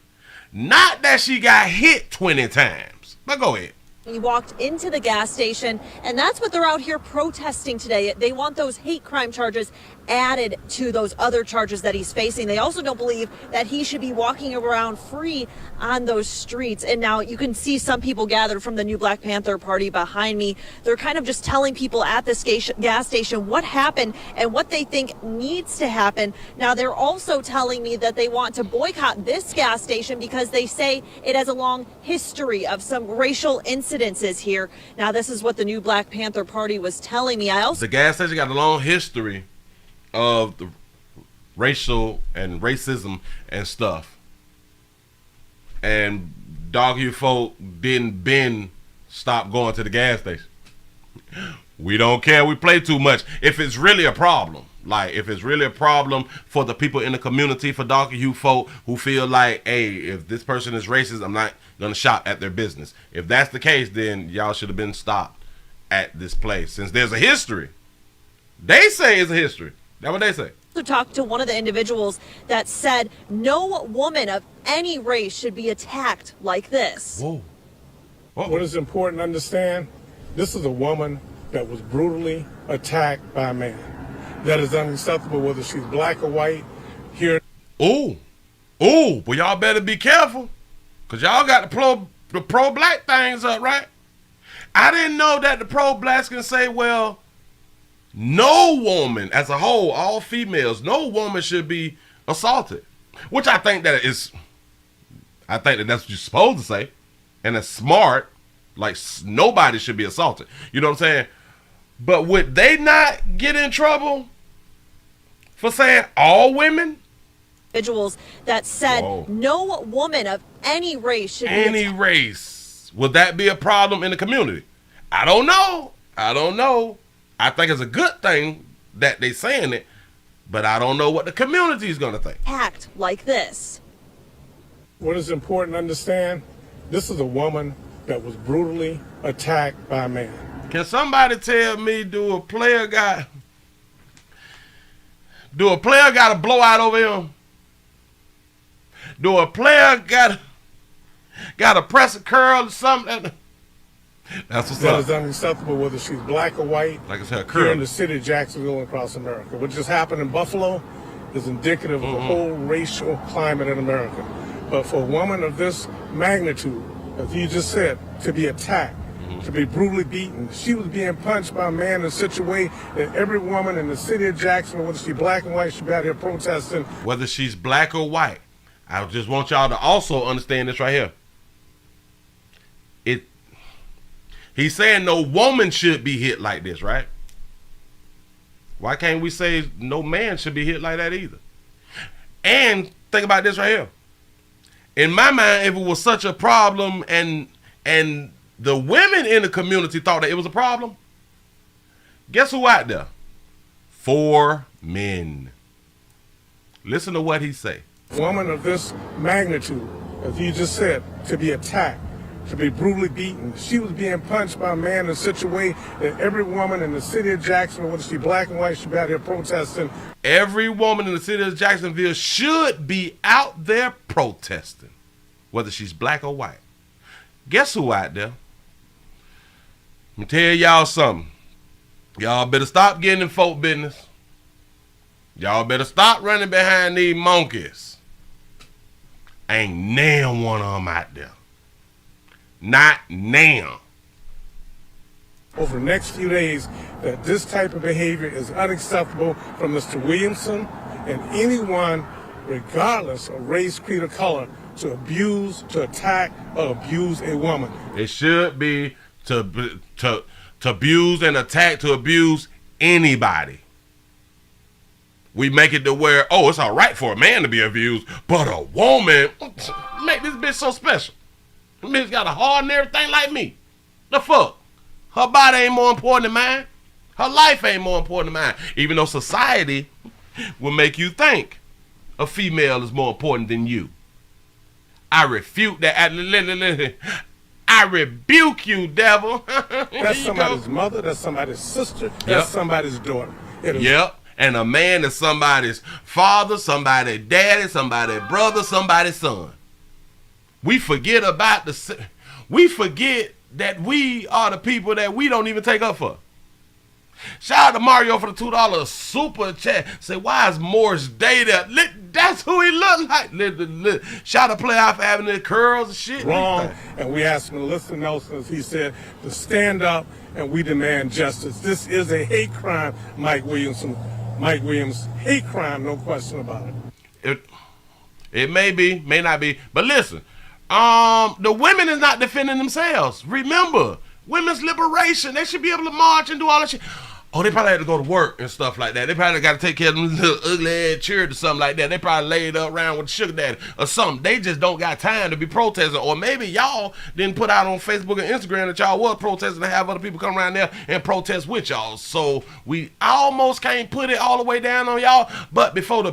Not that she got hit 20 times. But go ahead. He walked into the gas station, and that's what they're out here protesting today. They want those hate crime charges added to those other charges that he's facing. They also don't believe that he should be walking around free on those streets. And now you can see some people gathered from the new Black Panther Party behind me. They're kind of just telling people at this gas station what happened and what they think needs to happen. Now, they're also telling me that they want to boycott this gas station because they say it has a long history of some racial incidences here. Now, this is what the new Black Panther Party was telling me. The gas station got a long history of the racial and racism and stuff, and dog you folk didn't stop going to the gas station. We don't care. We play too much. If it's really a problem, like if it's really a problem for the people in the community, for dog you folk who feel like, hey, if this person is racist, I'm not gonna shop at their business. If that's the case, then y'all should have been stopped at this place, since there's a history. They say it's a history. That's what they say. To talk to one of the individuals that said no woman of any race should be attacked like this. Whoa. What is important to understand, this is a woman that was brutally attacked by a man. That is unacceptable, whether she's black or white. Here. But y'all better be careful, because y'all got the pro-black things up, right? I didn't know that the pro-blacks can say, well, no woman as a whole, all females, no woman should be assaulted. Which I think that's what you're supposed to say. And it's smart. Like, nobody should be assaulted. You know what I'm saying? But would they not get in trouble for saying all women? Individuals that said no woman of any race should be attacked. Any race. Would that be a problem in the community? I don't know. I think it's a good thing that they saying it, but I don't know what the community is going to think. Act like this. What is important to understand, this is a woman that was brutally attacked by a man. Can somebody tell me, do a player got a blowout over him? Do a player got a press a curl or something? That's what's that up. Is unacceptable, whether she's black or white. Like I said, here in the city of Jacksonville and across America. What just happened in Buffalo is indicative of the whole racial climate in America. But for a woman of this magnitude, as you just said, to be attacked, to be brutally beaten, she was being punched by a man in such a way that every woman in the city of Jacksonville, whether she's black and white, should be out here protesting. Whether she's black or white, I just want y'all to also understand this right here. He's saying no woman should be hit like this, right? Why can't we say no man should be hit like that either? And think about this right here. In my mind, if it was such a problem and the women in the community thought that it was a problem, guess who out there? 4 men. Listen to what he say. A woman of this magnitude, as you just said, to be attacked, to be brutally beaten. She was being punched by a man in such a way that every woman in the city of Jacksonville, whether she black and white, should be out here protesting. Every woman in the city of Jacksonville should be out there protesting, whether she's black or white. Guess who out there? Let me tell y'all something. Y'all better stop getting in folk business. Y'all better stop running behind these monkeys. Ain't now one of them out there. Not now. Over the next few days, that this type of behavior is unacceptable from Mr. Williamson and anyone, regardless of race, creed, or color, to abuse, to attack, or abuse a woman. It should be to abuse and attack, to abuse anybody. We make it to where, oh, it's all right for a man to be abused, but a woman, make this bitch so special. This bitch got a heart and everything like me. The fuck? Her body ain't more important than mine. Her life ain't more important than mine. Even though society will make you think a female is more important than you. I refute that. I rebuke you, devil. That's somebody's mother. That's somebody's sister. That's somebody's daughter. Yep. And a man is somebody's father, somebody's daddy, somebody's brother, somebody's son. We forget about we forget that we are the people that we don't even take up for. Shout out to Mario for the $2 super chat. Say, why is Morris Day there? That's who he look like. Shout out to Playoff for having the curls and shit. Wrong. And we asked him to listen, Nelson, as he said, to stand up and we demand justice. This is a hate crime, Mike Williams, hate crime, no question about it. It may be, may not be, but listen, the women is not defending themselves. Remember, women's liberation. They should be able to march and do all that shit. Oh, they probably had to go to work and stuff like that. They probably got to take care of them little ugly ass children or something like that. They probably laid up around with sugar daddy or something. They just don't got time to be protesting. Or maybe y'all didn't put out on Facebook and Instagram that y'all was protesting and have other people come around there and protest with y'all. So we almost can't put it all the way down on y'all. But before the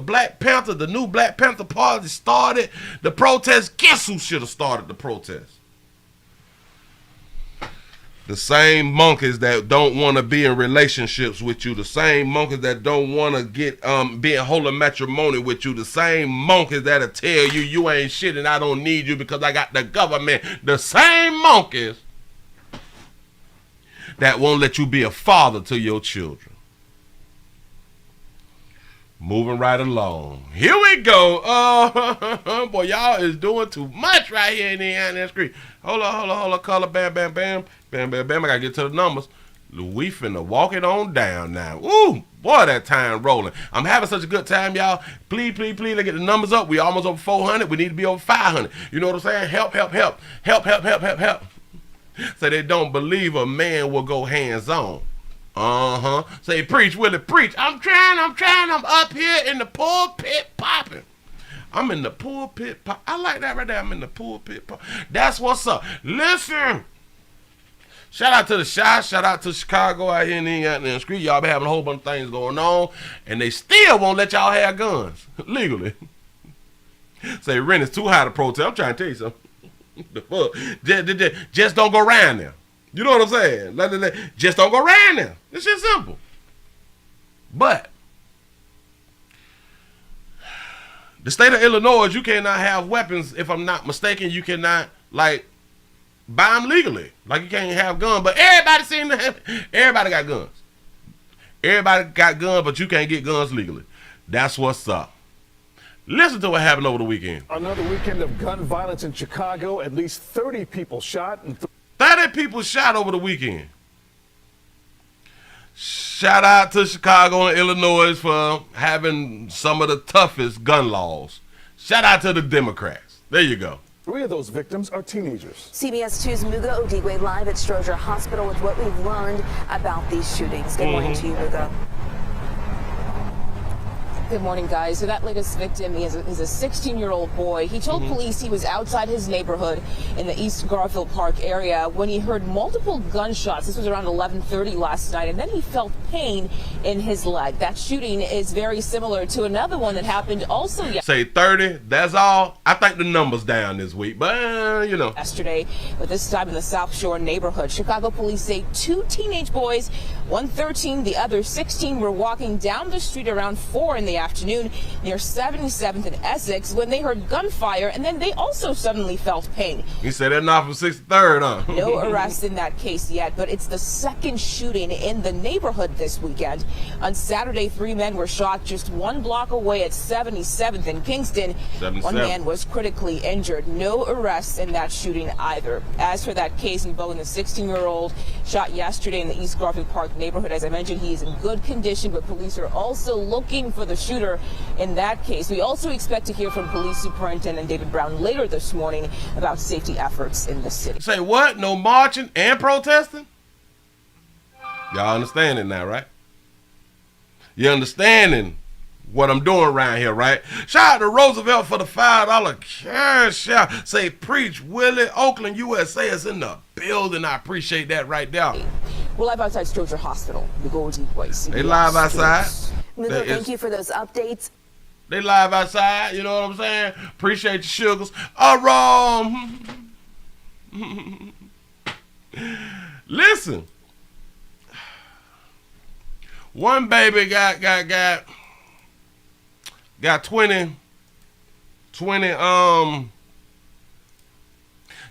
new Black Panther Party started the protest, guess who should have started the protest? The same monkeys that don't want to be in relationships with you. The same monkeys that don't want to get be in holy matrimony with you. The same monkeys that'll tell you you ain't shit and I don't need you because I got the government. The same monkeys that won't let you be a father to your children. Moving right along. Here we go. Boy, y'all is doing too much right here in the Indiana Street. Hold on. Color, bam. Bam. I gotta get to the numbers. We finna walk it on down now. Ooh, boy, that time rolling. I'm having such a good time, y'all. Please, let's get the numbers up. We almost over 400. We need to be over 500. You know what I'm saying? Help. So they don't believe a man will go hands-on. Say, preach, Willie, preach. I'm trying. I'm up here in the pulpit popping. I'm in the pulpit pop. I like that right there. I'm in the pulpit pop. That's what's up. Listen. Shout out to the Shy. Shout out to Chicago out here in the street. Y'all been having a whole bunch of things going on. And they still won't let y'all have guns. Legally. Say, rent is too high to protest. I'm trying to tell you something. The fuck? Just don't go around there. You know what I'm saying? Just don't go around there. It's just simple. But the state of Illinois, you cannot have weapons. If I'm not mistaken, you cannot buy them legally. Like you can't have guns. But everybody got guns. Everybody got guns, but you can't get guns legally. That's what's up. Listen to what happened over the weekend. Another weekend of gun violence in Chicago. At least 30 people shot. 30 people shot over the weekend. Shout out to Chicago and Illinois for having some of the toughest gun laws. Shout out to the Democrats. There you go. 3 of those victims are teenagers. CBS 2's Muga Odigwe live at Stroger Hospital with what we've learned about these shootings. Good morning to you, Muga. Good morning, guys. So that latest victim is a 16-year-old boy. He told police he was outside his neighborhood in the East Garfield Park area when he heard multiple gunshots. This was around 11:30 last night, and then he felt pain in his leg. That shooting is very similar to another one that happened also Say 30, that's all. I think the number's down this week, but you know. Yesterday, but this time in the South Shore neighborhood. Chicago police say 2 teenage boys, one 13, the other 16, were walking down the street around 4 in the afternoon near 77th and Essex when they heard gunfire, and then they also suddenly felt pain. You said that not from 63rd, huh? No arrests in that case yet, but it's the second shooting in the neighborhood this weekend. On Saturday, 3 men were shot just 1 block away at 77th in Kingston. 1 man was critically injured. No arrests in that shooting either. As for that case involving the 16-year-old shot yesterday in the East Garfield Park neighborhood, as I mentioned, he is in good condition, but police are also looking for the shooter in that case. We also expect to hear from Police Superintendent David Brown later this morning about safety efforts in the city. Say what? No marching and protesting? Y'all understand it now, right? You understanding what I'm doing around here, right? Shout out to Roosevelt for the $5 cash out. Say, preach, Willie, Oakland, USA is in the building. I appreciate that right there. We're live outside Stroger Hospital, the Golden Voice. They live outside. Muga, thank you for those updates. They live outside, you know what I'm saying? Appreciate your sugars. Listen. One baby got 20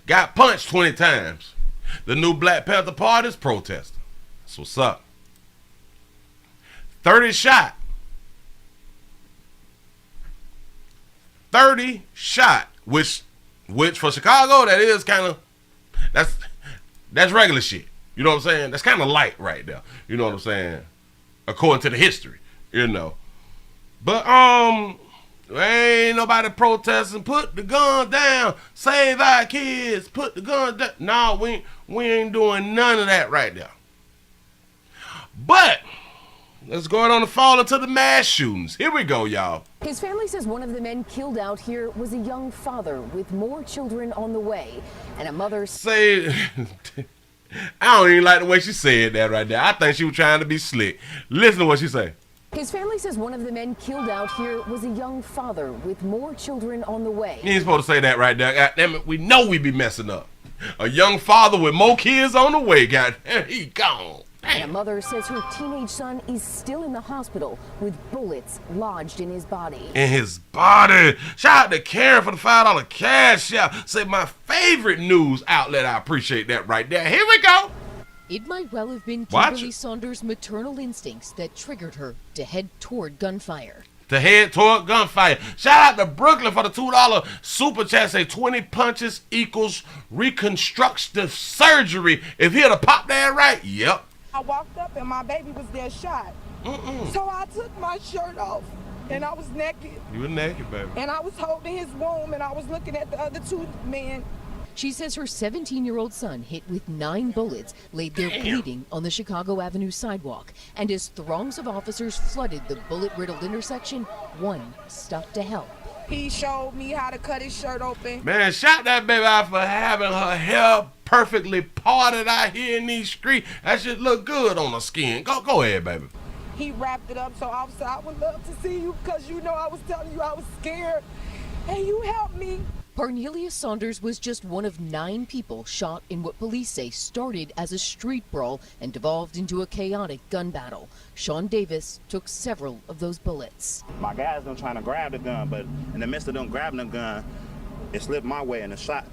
got punched 20 times. The new Black Panther Party is protesting. That's what's up. 30 shot. 30 shot, which for Chicago, that is kind of, that's regular shit. You know what I'm saying? That's kind of light right there. You know what I'm saying? According to the history, you know. But ain't nobody protesting. Put the gun down. Save our kids. Put the gun down. No, we ain't doing none of that right there. But let's go on and fall into the mass shootings. Here we go, y'all. His family says one of the men killed out here was a young father with more children on the way, and a mother say. I don't even like the way she said that right there. I think she was trying to be slick. Listen to what she say. His family says one of the men killed out here was a young father with more children on the way. You ain't supposed to say that right there. God damn it, we know we be messing up. A young father with more kids on the way. God damn, he gone. And a mother says her teenage son is still in the hospital with bullets lodged in his body. In his body. Shout out to Karen for the $5 cash out. Say my favorite news outlet. I appreciate that right there. Here we go. It might well have been Kimberly Saunders' maternal instincts that triggered her to head toward gunfire. Shout out to Brooklyn for the $2 super chat. Say 20 punches equals reconstructive surgery. If he'd have popped that right, yep. I walked up and my baby was there shot. So I took my shirt off and I was naked. You were naked, baby. And I was holding his womb and I was looking at the other 2 men. She says her 17-year-old son, hit with 9 bullets, laid there bleeding on the Chicago Avenue sidewalk. And as throngs of officers flooded the bullet-riddled intersection, one stopped to help. He showed me how to cut his shirt open. Man, shout that baby out for having her hair perfectly parted out here in these streets. That shit look good on her skin. Go ahead, baby. He wrapped it up, so officer, I would love to see you because you know I was telling you I was scared. And you helped me. Parnelius Saunders was just one of 9 people shot in what police say started as a street brawl and devolved into a chaotic gun battle. Sean Davis took several of those bullets. My guys don't trying to grab the gun, but in the midst of them grabbing the gun, it slipped my way and a shot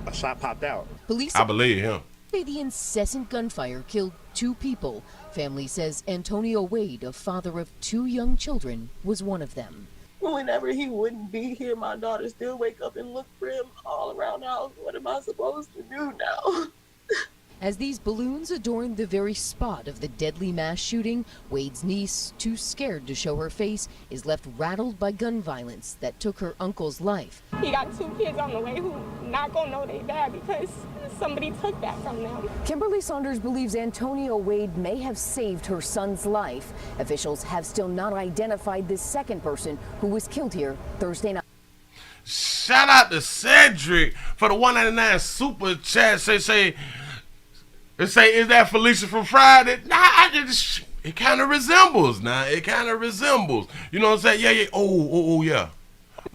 popped out. Police I believe him. Say the incessant gunfire killed 2 people. Family says Antonio Wade, a father of 2 young children, was one of them. Whenever he wouldn't be here, my daughter still wake up and look for him all around the house. What am I supposed to do now? As these balloons adorn the very spot of the deadly mass shooting, Wade's niece, too scared to show her face, is left rattled by gun violence that took her uncle's life. He got 2 kids on the way who not gonna know they dad because somebody took that from them. Kimberly Saunders believes Antonio Wade may have saved her son's life. Officials have still not identified this second person who was killed here Thursday night. Shout out to Cedric for the 199 super chat. Say, is that Felicia from Friday? Nah, it kind of resembles. It kind of resembles. You know what I'm saying? Yeah. Oh, yeah.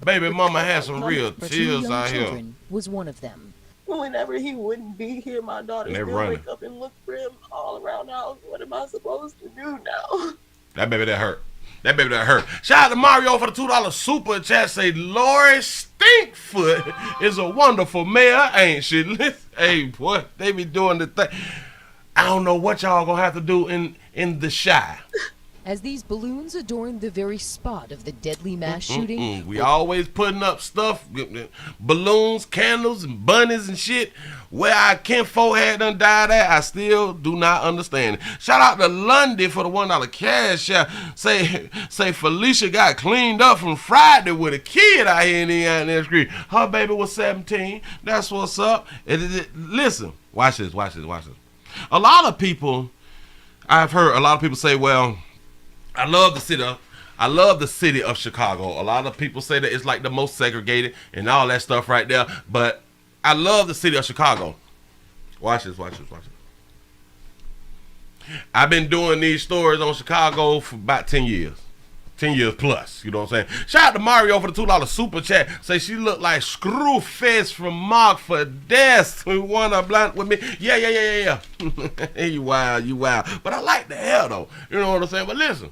Baby mama had some real tears out here. Was one of them. Whenever he wouldn't be here, my daughter's gonna wake up and look for him all around the house. What am I supposed to do now? That baby that hurt. Shout out to Mario for the $2 super chat. Say Lori Stinkfoot is a wonderful mayor, ain't she? Hey, boy, they be doing the thing. I don't know what y'all gonna have to do in the Shy. As these balloons adorn the very spot of the deadly mass shooting. We always putting up stuff, balloons, candles, and bunnies and shit. Where our kinfolk had done died at, I still do not understand it. Shout out to Lundy for the $1 cash out. Say Felicia got cleaned up from Friday with a kid out here in the street. Her baby was 17. That's what's up. Listen, watch this. A lot of people, I've heard a lot of people say, well, I love the city of Chicago. A lot of people say that it's like the most segregated and all that stuff right there. But I love the city of Chicago. Watch this. I've been doing these stories on Chicago for about 10 years. 10 years plus, you know what I'm saying? Shout out to Mario for the $2 super chat. Say she looked like Screwface from Mark for Death who won a blunt with me. Yeah. You wild. But I like the hair though. You know what I'm saying? But listen.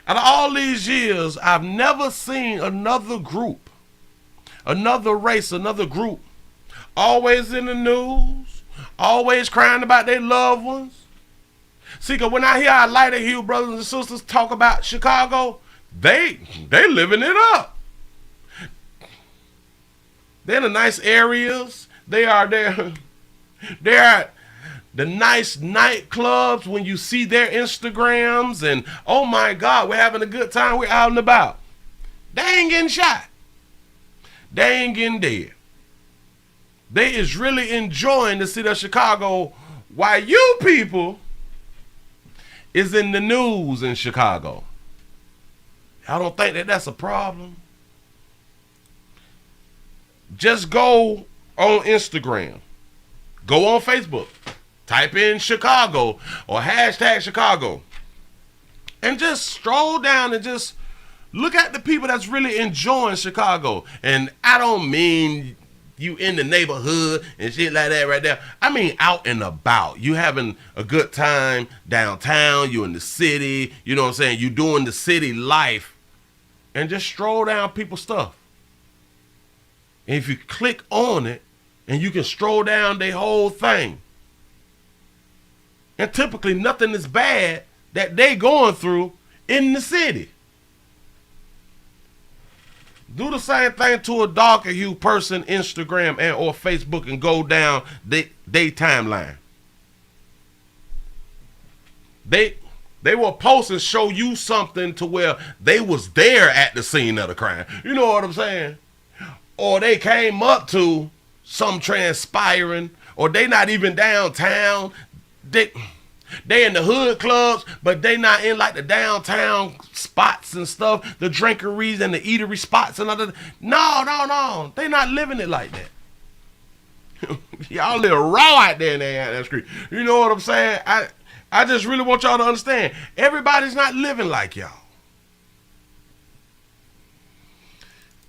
Out of all these years, I've never seen another group, another race, another group, always in the news, always crying about their loved ones. See, because when I hear our lighter hue brothers and sisters talk about Chicago, they living it up. They're in the nice areas. They are there. They're the nice nightclubs when you see their Instagrams and, oh my God, we're having a good time, we're out and about. They ain't getting shot. They ain't getting dead. They is really enjoying the city of Chicago while you people is in the news in Chicago. I don't think that that's a problem. Just go on Instagram. Go on Facebook. Type in Chicago or hashtag Chicago. And just stroll down and just look at the people that's really enjoying Chicago. And I don't mean you in the neighborhood and shit like that right there. I mean out and about. You having a good time downtown. You in the city. You know what I'm saying? You doing the city life. And just stroll down people's stuff. And if you click on it, and you can stroll down their whole thing. And typically nothing is bad that they going through in the city. Do the same thing to a darker hue person, Instagram and or Facebook, and go down their timeline. They will post and show you something to where they was there at the scene of the crime. You know what I'm saying? Or they came up to some transpiring, or they not even downtown. They in the hood clubs, but they not in like the downtown spots and stuff, the drinkeries and the eatery spots and other. No. They not living it like that. Y'all live raw out there in that street. You know what I'm saying? I just really want y'all to understand. Everybody's not living like y'all.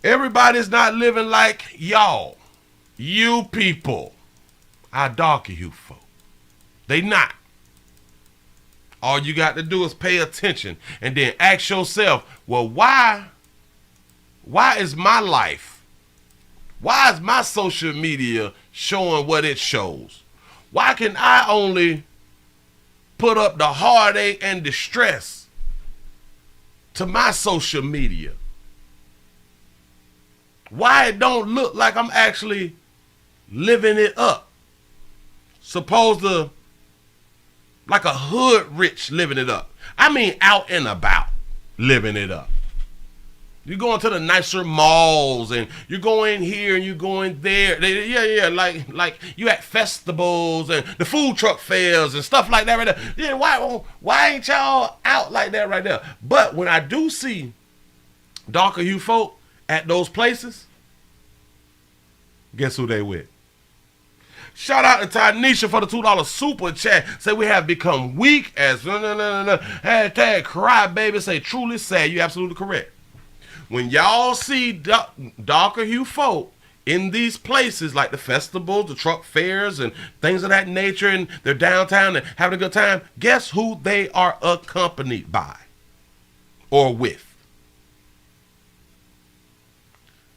Everybody's not living like y'all. You people. Our darker hue folk. They not. All you got to do is pay attention and then ask yourself, well, why is my life, why is my social media showing what it shows? Why can I only put up the heartache and distress to my social media? Why it don't look like I'm actually living it up? supposed to, like a hood rich living it up. I mean out and about living it up. You're going to the nicer malls and you're going here and you're going there. Yeah, like you at festivals and the food truck fairs and stuff like that right there. Yeah, why ain't y'all out like that right there? But when I do see darker hue folk at those places, guess who they with? Shout out to Tanisha for the $2 super chat. Say we have become weak as no. Hashtag cry baby. Say truly sad. You're absolutely correct. When y'all see darker hue folk in these places like the festivals, the truck fairs, and things of that nature, and they're downtown and having a good time, guess who they are accompanied by or with?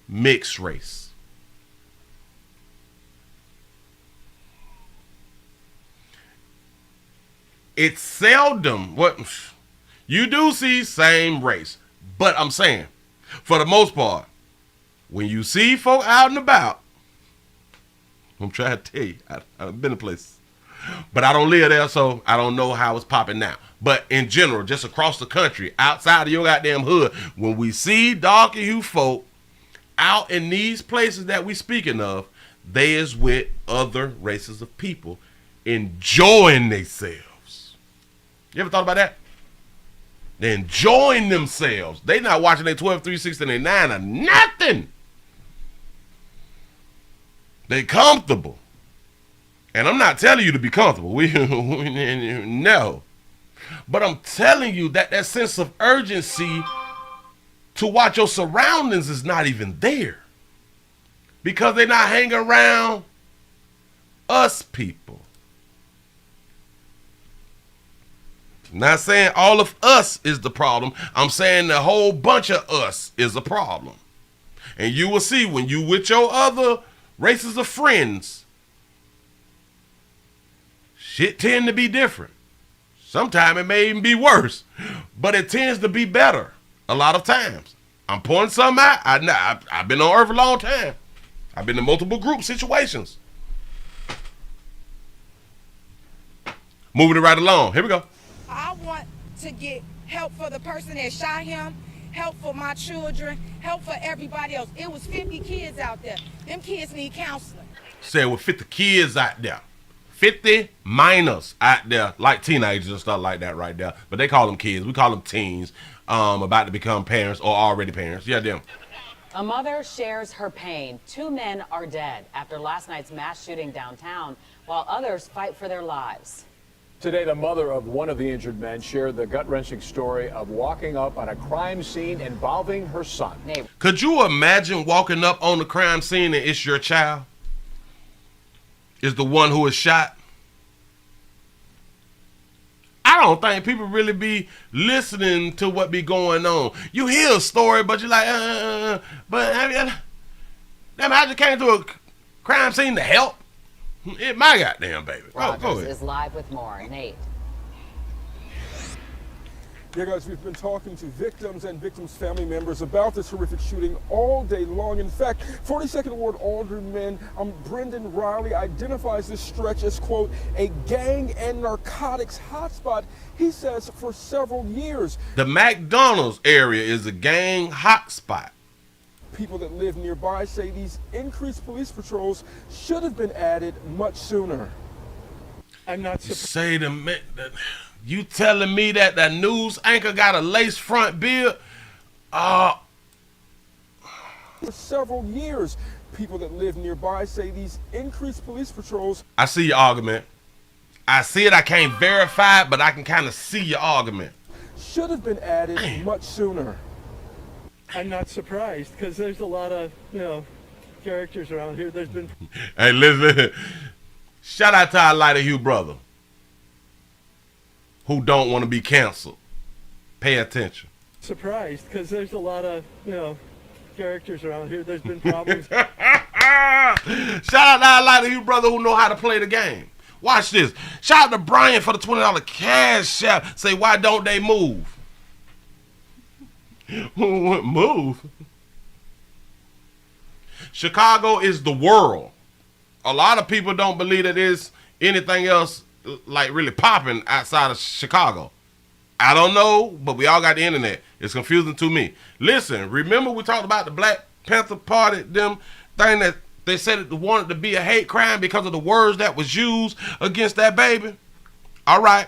Mixed race. It's seldom what you do see same race, but I'm saying, for the most part, when you see folk out and about, I'm trying to tell you, I've been to places, but I don't live there, so I don't know how it's popping now. But in general, just across the country, outside of your goddamn hood, when we see darker hue folk out in these places that we speaking of, they is with other races of people enjoying themselves. You ever thought about that? They're enjoying themselves. They not watching their 12, 3, 6, and their 9 or nothing. They comfortable. And I'm not telling you to be comfortable. No. But I'm telling you that sense of urgency to watch your surroundings is not even there. Because they're not hanging around us people. Not saying all of us is the problem. I'm saying the whole bunch of us is a problem. And you will see when you with your other races of friends, shit tend to be different. Sometimes it may even be worse, but it tends to be better a lot of times. I'm pointing something out. I've been on Earth a long time. I've been in multiple group situations. Moving it right along. Here we go. I want to get help for the person that shot him, help for my children, help for everybody else. It was 50 kids out there. Them kids need counseling. Say with 50 kids out there. 50 minors out there, like teenagers and stuff like that right there. But they call them kids. We call them teens, about to become parents or already parents. Yeah, them. A mother shares her pain. 2 men are dead after last night's mass shooting downtown, while others fight for their lives. Today, the mother of one of the injured men shared the gut-wrenching story of walking up on a crime scene involving her son. Could you imagine walking up on the crime scene and it's your child? Is the one who is shot? I don't think people really be listening to what be going on. You hear a story, but you're like, but I just came to a crime scene to help. It's my goddamn baby. Rogers is live with more. Nate. Yeah, guys, we've been talking to victims and victims' family members about this horrific shooting all day long. In fact, 42nd Ward Alderman Brendan Riley identifies this stretch as, quote, a gang and narcotics hotspot, he says, for several years. The McDonald's area is a gang hotspot. People that live nearby say these increased police patrols should have been added much sooner. I'm not surprised. You telling me that the news anchor got a lace front beard? For several years, people that live nearby say these increased police patrols. I see your argument. I see it. I can't verify it, but I can kind of see your argument. Should have been added much sooner. I'm not surprised because there's a lot of, characters around here. There's been. Hey, listen. Shout out to our lighter hue brother who don't want to be canceled. Pay attention. Surprised because there's a lot of, characters around here. There's been problems. Shout out to our lighter hue brother who know how to play the game. Watch this. Shout out to Brian for the $20 cash out. Say, why don't they move? Move. Chicago is the world. A lot of people don't believe that it's anything else like really popping outside of Chicago. I don't know, but we all got the internet. It's confusing to me. Listen, remember we talked about the Black Panther Party, them thing that they said it wanted to be a hate crime because of the words that was used against that baby? All right.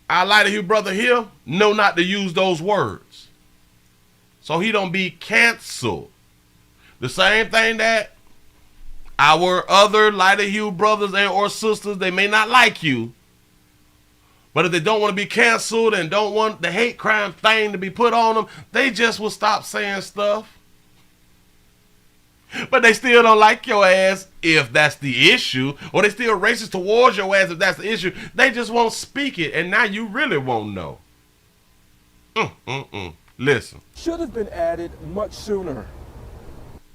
Our Lighter Hue brother here know not to use those words, so he don't be canceled. The same thing that our other Lighter Hue brothers and or sisters, they may not like you, but if they don't want to be canceled and don't want the hate crime thing to be put on them, they just will stop saying stuff. But they still don't like your ass if that's the issue, or they still racist towards your ass if that's the issue. They just won't speak it, and now you really won't know. Listen. Should have been added much sooner.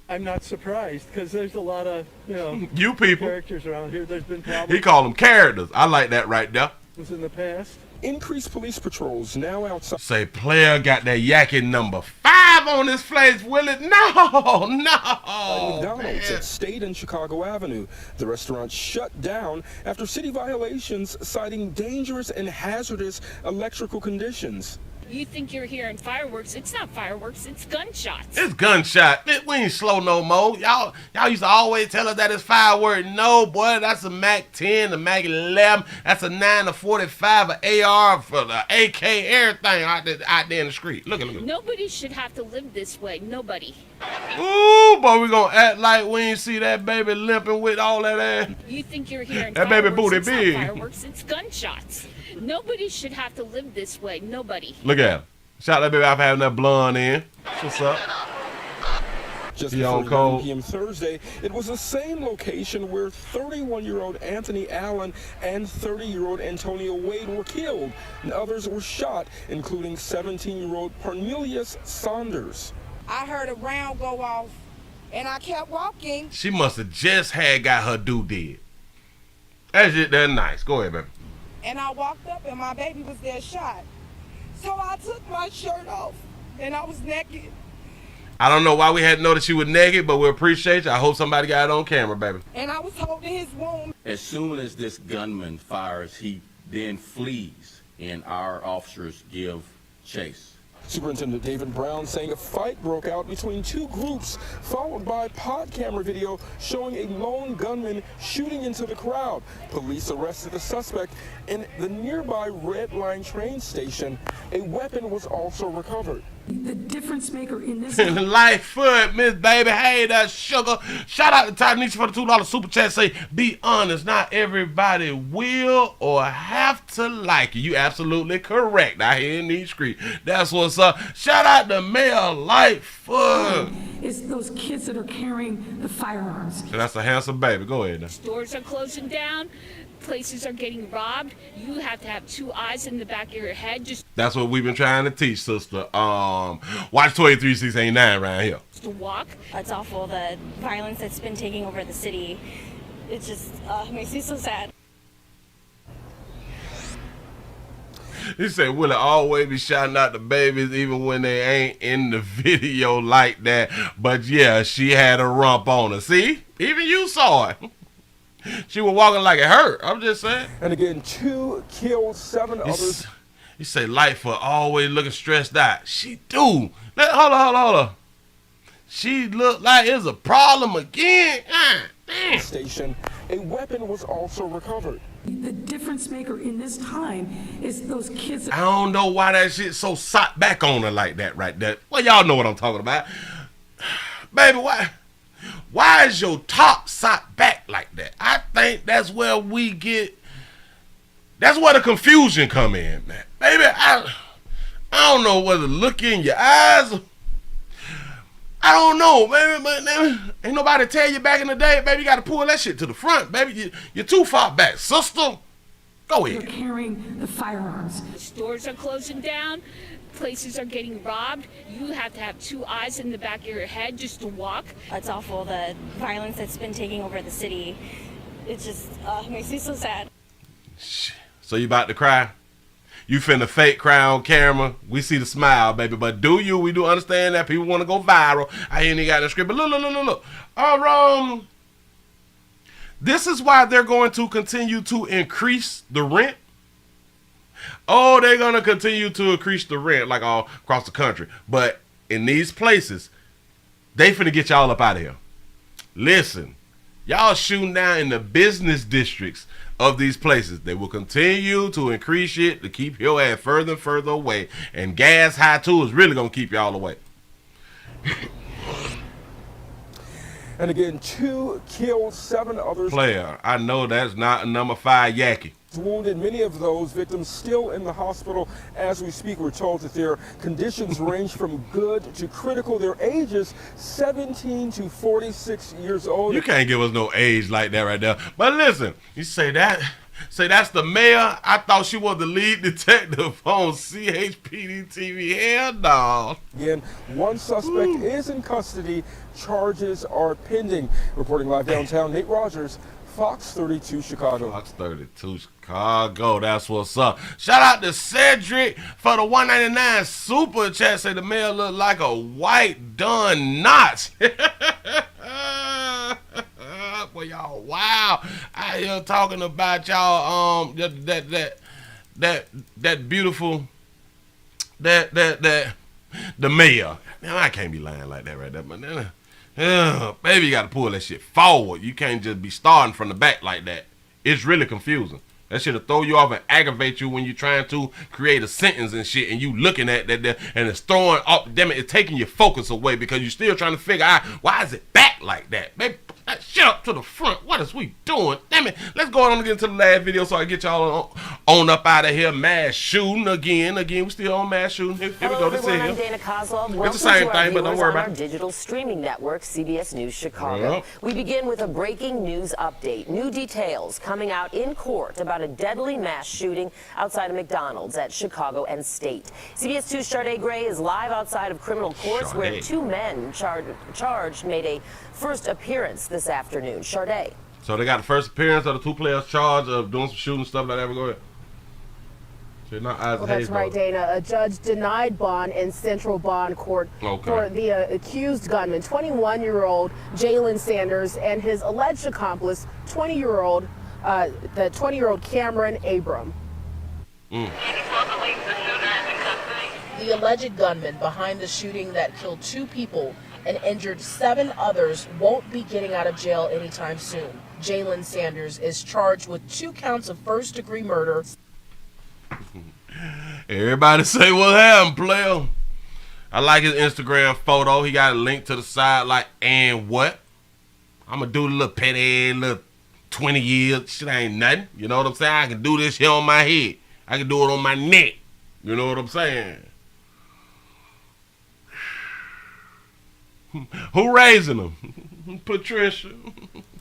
I'm not surprised because there's a lot of, you people characters around here. There's been problems. He called them characters. I like that right there. In the past. Increased police patrols now outside. Say, player got that yakking number 5 on his place, Willie. No. McDonald's at State and Chicago Avenue. The restaurant shut down after city violations citing dangerous and hazardous electrical conditions. You think you're hearing fireworks. It's not fireworks, it's gunshots. It's gunshot. We ain't slow no more. Y'all used to always tell us that it's fireworks. No, boy, that's a Mac 10, a Mac 11. That's a 9 to 45, an AR for the AK, everything out there in the street. Look at. Nobody should have to live this way. Nobody. Ooh, boy, we gonna act like we ain't see that baby limping with all that ass. You think you're hearing that fireworks. Baby booty it's big. Not fireworks, it's gunshots. Nobody should have to live this way. Nobody. Look at him. Shout out that baby out having that blonde in. What's up? Just before 1 p.m. Thursday, it was the same location where 31-year-old Anthony Allen and 30-year-old Antonio Wade were killed, and others were shot, including 17-year-old Cornelius Saunders. I heard a round go off, and I kept walking. She must have just got her due did. That's nice. Go ahead, baby. And I walked up, and my baby was there shot. So I took my shirt off, and I was naked. I don't know why we had to know that you were naked, but we appreciate you. I hope somebody got it on camera, baby. And I was holding his wound. As soon as this gunman fires, he then flees, and our officers give chase. Superintendent David Brown saying a fight broke out between two groups, followed by pod camera video showing a lone gunman shooting into the crowd. Police arrested the suspect in the nearby Red Line train station. A weapon was also recovered. The difference maker in this Lightfoot, Miss Baby, hey, that's Sugar. Shout out to Tanisha for the $2 super chat. Say, be honest, not everybody will or have to like you. You absolutely correct out here in these streets. That's what's up. Shout out to Mayor Lightfoot. It's those kids that are carrying the firearms. So that's a handsome baby. Go ahead now. Stores are closing down. Places are getting robbed. You have to have 2 eyes in the back of your head. That's what we've been trying to teach, sister. Watch 283-689 around here. To walk. It's awful, the violence that's been taking over the city. It just makes me so sad. He said, Willie always be shouting out the babies even when they ain't in the video like that. But yeah, she had a rump on her. See? Even you saw it. She was walking like it hurt. I'm just saying. And again, 2 killed, 7 others. You say Lightfoot always looking stressed out. She do. Hold on. She look like it's a problem again. Damn. Station. A weapon was also recovered. The difference maker in this time is those kids. I don't know why that shit so sot back on her like that right there. Well, y'all know what I'm talking about. Baby, why is your top sot back like that? I think that's where that's where the confusion come in, man. Baby, I don't know whether to look in your eyes. I don't know, baby, but ain't nobody tell you back in the day, baby, you got to pull that shit to the front, baby. You're too far back, sister. Go ahead. They're carrying the firearms. Stores are closing down. Places are getting robbed. You have to have 2 eyes in the back of your head just to walk. It's awful, the violence that's been taking over the city. It just makes me so sad. So you about to cry? You finna fake cry on camera. We see the smile, baby. But we do understand that people want to go viral. I hear they got the script. But look. This is why they're going to continue to increase the rent. Oh, they're going to continue to increase the rent like all across the country. But in these places, they finna get y'all up out of here. Listen, y'all shooting down in the business districts of these places. They will continue to increase it to keep your ass further and further away. And gas high too is really going to keep y'all away. And again, 2 killed, 7 others. Player, I know that's not a number 5 Yankee. Wounded, many of those victims still in the hospital as we speak. We're told that their conditions range from good to critical. Their ages 17 to 46 years old. You can't give us no age like that right there. But listen, you say that's the mayor. I thought she was the lead detective on CHPD TV. Hell no. Again, 1 suspect is in custody. Charges are pending. Reporting live downtown, Nate Rogers, Fox 32 Chicago. Fox 32 Chicago, that's what's up. Shout out to Cedric for the $1.99 super chat. Say the mayor look like a white Don Knotts. Boy, y'all, wow. I hear talking about y'all that beautiful the mayor. Now I can't be lying like that right there, but baby, you gotta pull that shit forward. You can't just be starting from the back like that. It's really confusing. That shit'll throw you off and aggravate you when you're trying to create a sentence and shit, and you looking at that there, and it's throwing up. Damn it, it's taking your focus away because you're still trying to figure out why is it back like that. Baby, put that shit up to the front. What is we doing? Damn it. Let's go on and get into the last video so I can get y'all on up out of here. Mass shooting again. We still on mass shooting. Here we go. This is I'm Dana Kozlov. It's the same thing, but don't worry about it. Our digital streaming network, CBS News Chicago. Yep. We begin with a breaking news update. New details coming out in court about a deadly mass shooting outside of McDonald's at Chicago and State. CBS 2's Sharday Gray is live outside of criminal courts where 2 men charged made a first appearance this afternoon. Sharday. So they got the first appearance of the 2 players charged of doing some shooting stuff like that. Go ahead. So not well, that's right, Dana. A judge denied bond in Central Bond Court for the accused gunman, 21-year-old Jalen Sanders, and his alleged accomplice, 20-year-old Cameron Abram. The alleged gunman behind the shooting that killed 2 people and injured 7 others won't be getting out of jail anytime soon. Jalen Sanders is charged with 2 counts of first-degree murder. Everybody say what happened, player. I like his Instagram photo. He got a link to the side like, and what? I'm going to do the little petty little 20 years. Shit ain't nothing. You know what I'm saying? I can do this here on my head. I can do it on my neck. You know what I'm saying? Who raising him? Patricia.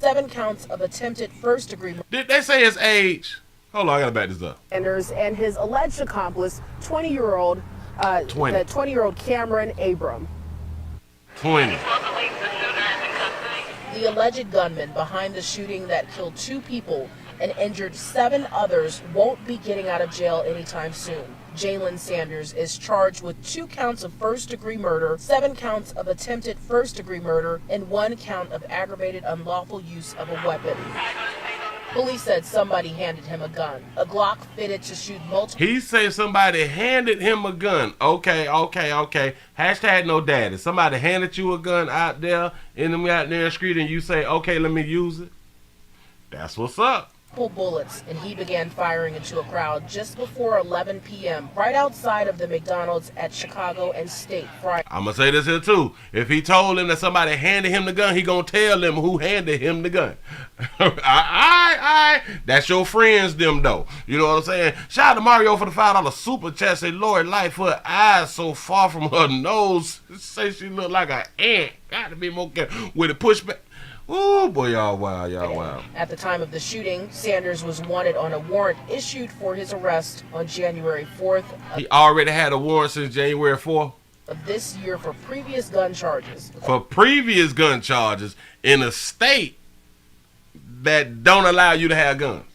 7 counts of attempted first-degree murder. Did they say his age? Hold on, I gotta back this up. Sanders and his alleged accomplice, 20-year-old Cameron Abram. 20. The alleged gunman behind the shooting that killed 2 people and injured 7 others won't be getting out of jail anytime soon. Jalen Sanders is charged with 2 counts of first-degree murder, 7 counts of attempted first-degree murder, and 1 count of aggravated unlawful use of a weapon. Police said somebody handed him a gun, a Glock fitted to shoot multiple. He said somebody handed him a gun. Okay. Hashtag no daddy. Somebody handed you a gun out there in the street and you say, okay, let me use it. That's what's up. Bullets, and he began firing into a crowd just before 11 p.m. right outside of the McDonald's at Chicago and State Friday. I'm gonna say this here too. If he told him that somebody handed him the gun, he gonna tell them who handed him the gun. That's your friends, them though. You know what I'm saying? Shout out to Mario for the $5 super chat. Say, Lord, life, her eyes so far from her nose. Say she look like an ant. Got to be more careful with a pushback. Oh boy, y'all wow. At the time of the shooting, Sanders was wanted on a warrant issued for his arrest on January 4th. He already had a warrant since January 4th? Of this year for previous gun charges. For previous gun charges in a state that don't allow you to have guns.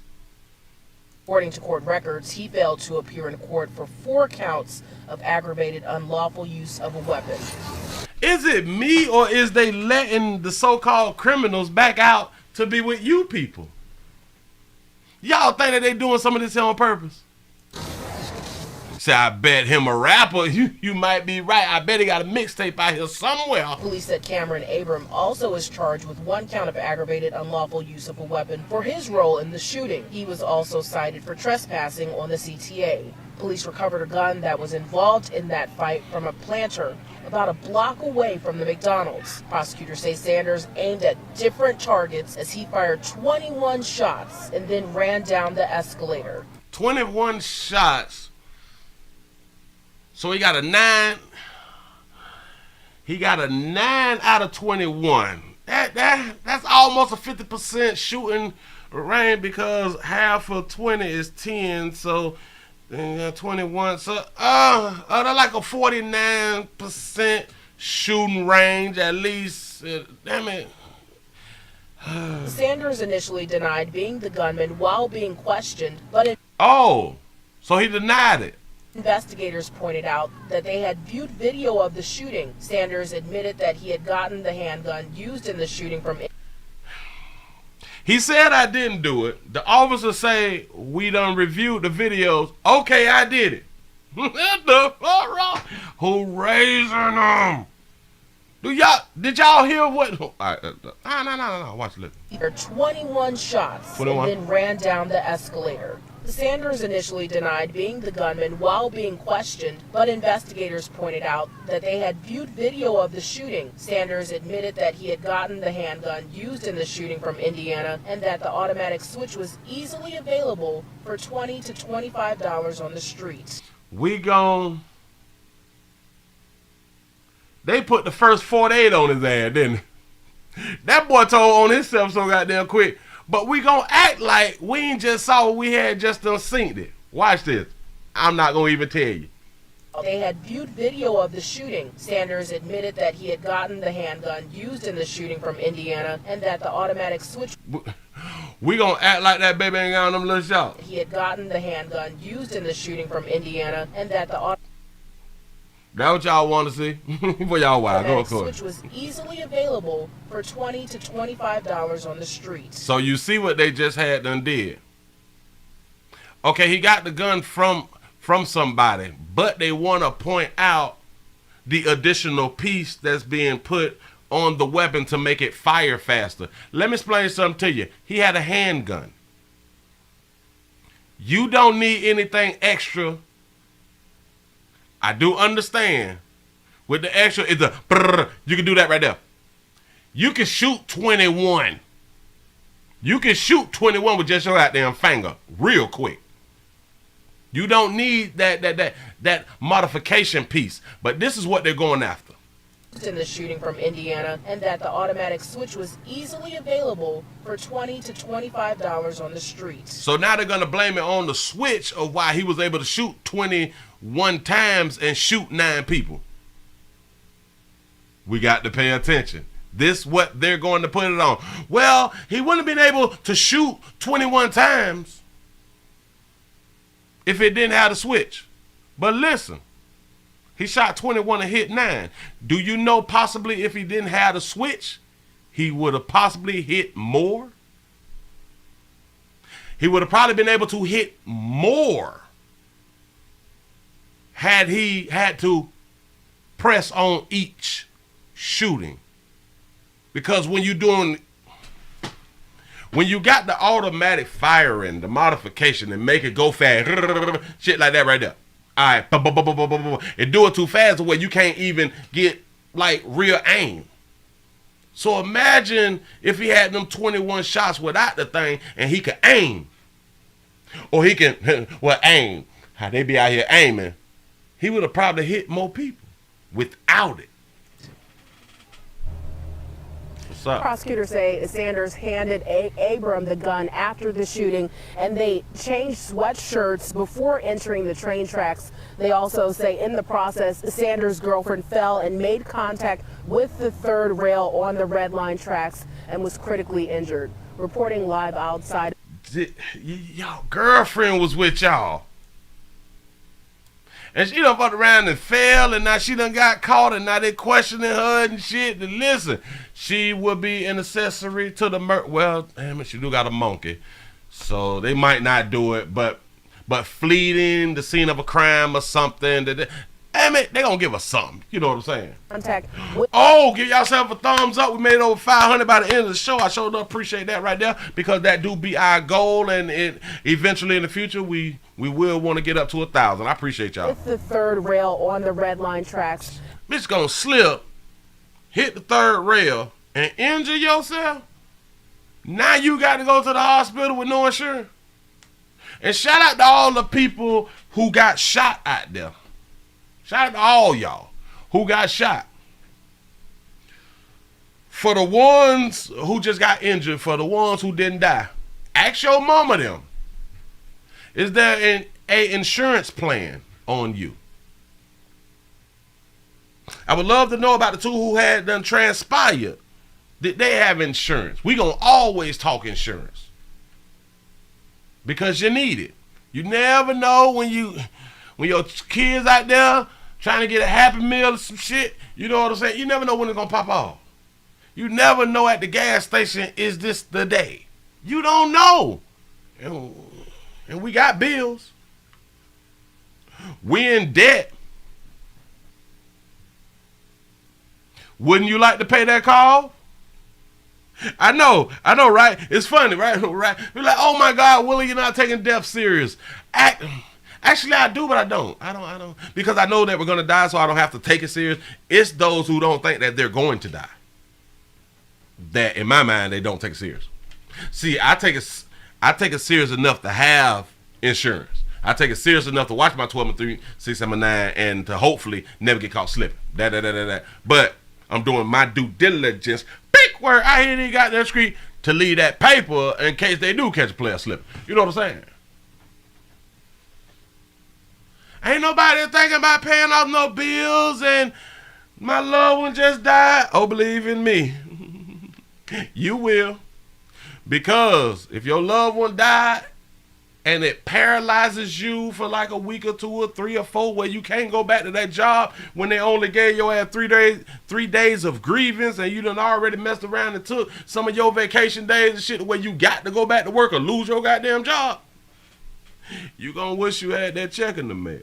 According to court records, he failed to appear in court for 4 counts of aggravated unlawful use of a weapon. Is it me or is they letting the so-called criminals back out to be with you people. Y'all think that they doing some of this here on purpose? Say, I bet him a rapper. You might be right. I bet he got a mixtape out here somewhere. Police said Cameron Abram also is charged with 1 count of aggravated unlawful use of a weapon for his role in the shooting. He was also cited for trespassing on the CTA. Police recovered a gun that was involved in that fight from a planter about a block away from the McDonald's. Prosecutors say Sanders aimed at different targets as he fired 21 shots and then ran down the escalator. 21 shots. So he got a 9. He got a 9 out of 21. That's almost a 50% shooting range because half of 20 is 10. So 21. So that's like a 49% shooting range at least. Damn it. Sanders initially denied being the gunman while being questioned, but so he denied it. Investigators pointed out that they had viewed video of the shooting. Sanders admitted that he had gotten the handgun used in the shooting from. He said, I didn't do it. The officers say, we done reviewed the videos. Okay, I did it. What the fuck? Who raising them? Did y'all hear what? No. Watch this. There 21 shots 21. And then ran down the escalator. Sanders initially denied being the gunman while being questioned, but investigators pointed out that they had viewed video of the shooting. Sanders admitted that he had gotten the handgun used in the shooting from Indiana and that the automatic switch was easily available for $20 to $25 on the street. They put the first 48 on his ass, didn't they? That boy told on himself so goddamn quick. But we gonna act like we ain't just saw what we had just done seen it. Watch this. I'm not gonna even tell you. They had viewed video of the shooting. Sanders admitted that he had gotten the handgun used in the shooting from Indiana and that the automatic switch. We gonna act like that baby ain't got them little shots. He had gotten the handgun used in the shooting from Indiana and that the That what y'all want to see? For y'all wild. Go switch was easily available for $20 to $25 on the street. So you see what they just had done did. Okay, he got the gun from somebody, but they want to point out the additional piece that's being put on the weapon to make it fire faster. Let me explain something to you. He had a handgun. You don't need anything extra. I do understand. With the extra, it's a brrr, you can do that right there. You can shoot 21. You can shoot 21 with just your goddamn finger real quick. You don't need that modification piece. But this is what they're going after. In the shooting from Indiana, and that the automatic switch was easily available for $20 to $25 on the street. So now they're gonna blame it on the switch of why he was able to shoot 21 times and shoot 9 people. We got to pay attention. This what they're going to put it on. Well, he wouldn't have been able to shoot 21 times if it didn't have the switch. But listen. He shot 21 and hit 9. Do you know possibly if he didn't have the switch, he would have possibly hit more? He would have probably been able to hit more had he had to press on each shooting. Because when you got the automatic firing, the modification and make it go fast, shit like that right there. All right, and do it too fast the way you can't even get like real aim. So imagine if he had them 21 shots without the thing and he could aim. Or he can, aim. How they be out here aiming. He would have probably hit more people without it. What's up? Prosecutors say Sanders handed Abram the gun after the shooting, and they changed sweatshirts before entering the train tracks. They also say in the process, Sanders' girlfriend fell and made contact with the third rail on the red line tracks and was critically injured. Reporting live outside. Y'all girlfriend was with y'all. And she done fucked around and fell, and now she done got caught, and now they questioning her and shit. And listen, she will be an accessory to the murder. Well, damn it, she do got a monkey, so they might not do it. But fleeting the scene of a crime or something, damn it, they gonna give us something. You know what I'm saying? Contact. Oh, give yourself a thumbs up. We made over 500 by the end of the show. I sure do appreciate that right there, because that do be our goal, and it eventually in the future we will want to get up to 1,000. I appreciate y'all. It's the third rail on the red line tracks. Bitch gonna slip, hit the third rail, and injure yourself. Now you got to go to the hospital with no insurance. And shout out to all the people who got shot out there. Shout out to all y'all who got shot. For the ones who just got injured, for the ones who didn't die, ask your mama them. Is there an insurance plan on you? I would love to know about the two who had done transpired. Did they have insurance? We gonna always talk insurance, because you need it. You never know when your kids out there trying to get a Happy Meal or some shit. You know what I'm saying? You never know when it's gonna pop off. You never know at the gas station, is this the day? You don't know. And we got bills. We in debt. Wouldn't you like to pay that call? I know, right? It's funny, right? Right? We're like, oh my God, Willie, you're not taking death serious. Actually, I do, but I don't. I don't. Because I know that we're going to die, so I don't have to take it serious. It's those who don't think that they're going to die that, in my mind, they don't take it serious. See, I take it serious enough to have insurance. I take it serious enough to watch my 12 and 3, 6, 7, 9, and to hopefully never get caught slipping. But I'm doing my due diligence. Big word, I hear they got that street to leave that paper in case they do catch a player slipping. You know what I'm saying? Ain't nobody thinking about paying off no bills, and my loved one just died. Oh, believe in me. You will. Because if your loved one died and it paralyzes you for like a week or 2 or 3 or 4 where you can't go back to that job when they only gave your ass 3 days of grievance, and you done already messed around and took some of your vacation days and shit where you got to go back to work or lose your goddamn job, you gonna wish you had that check in the mail.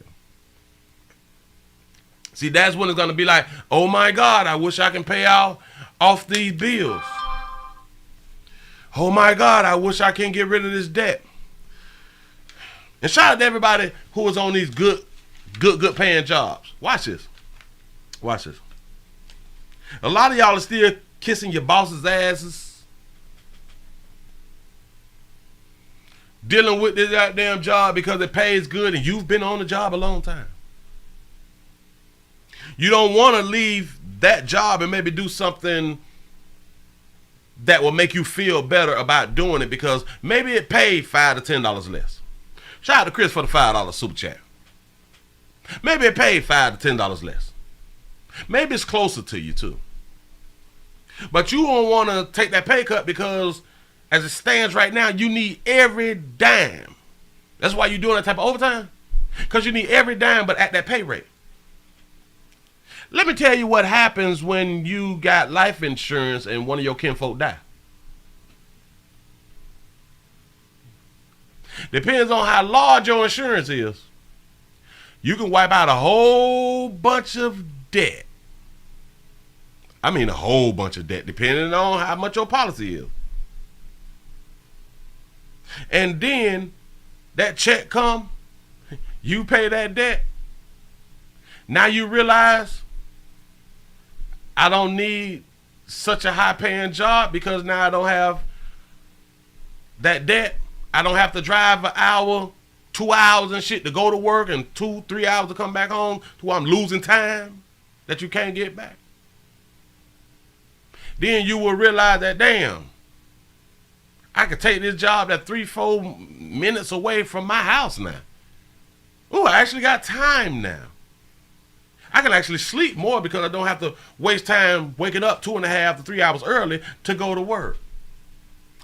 See, that's when it's gonna be like, oh my God, I wish I can pay off these bills. Oh my God, I wish I can get rid of this debt. And shout out to everybody who was on these good paying jobs. Watch this. A lot of y'all are still kissing your boss's asses, dealing with this goddamn job because it pays good and you've been on the job a long time. You don't want to leave that job and maybe do something that will make you feel better about doing it because maybe it paid $5 to $10 less. Shout out to Chris for the $5 super chat. Maybe it paid $5 to $10 less. Maybe it's closer to you too. But you don't want to take that pay cut because as it stands right now, you need every dime. That's why you're doing that type of overtime. Because you need every dime but at that pay rate. Let me tell you what happens when you got life insurance and one of your kinfolk die. Depends on how large your insurance is. You can wipe out a whole bunch of debt. I mean a whole bunch of debt, depending on how much your policy is. And then that check come, you pay that debt. Now you realize I don't need such a high paying job because now I don't have that debt. I don't have to drive an hour, 2 hours and shit to go to work and 2-3 hours to come back home to where I'm losing time that you can't get back. Then you will realize that, damn, I could take this job that's 3-4 minutes away from my house now. Ooh, I actually got time now. I can actually sleep more because I don't have to waste time waking up 2.5 to 3 hours early to go to work.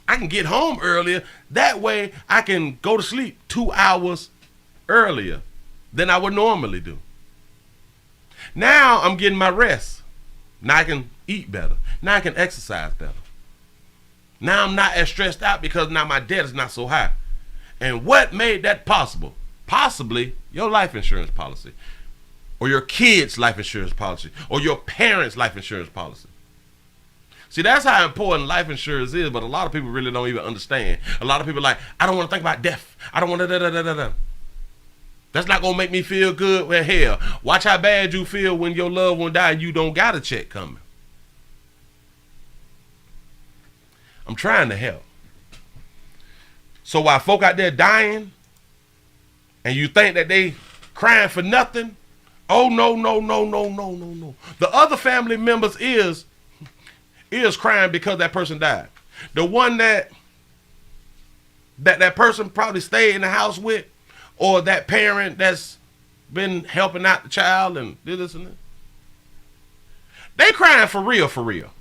I can get home earlier. That way I can go to sleep 2 hours earlier than I would normally do. Now I'm getting my rest. Now I can eat better. Now I can exercise better. Now I'm not as stressed out because now my debt is not so high. And what made that possible? Possibly your life insurance policy, or your kids' life insurance policy, or your parents' life insurance policy. See, that's how important life insurance is, but a lot of people really don't even understand. A lot of people are like, I don't want to think about death. I don't want to da-da-da-da-da. That's not going to make me feel good. Well, hell, watch how bad you feel when your loved one died and you don't got a check coming. I'm trying to help. So while folk out there dying and you think that they crying for nothing, oh, no. The other family members is crying because that person died. The one that person probably stayed in the house with, or that parent that's been helping out the child and this and that. They crying for real.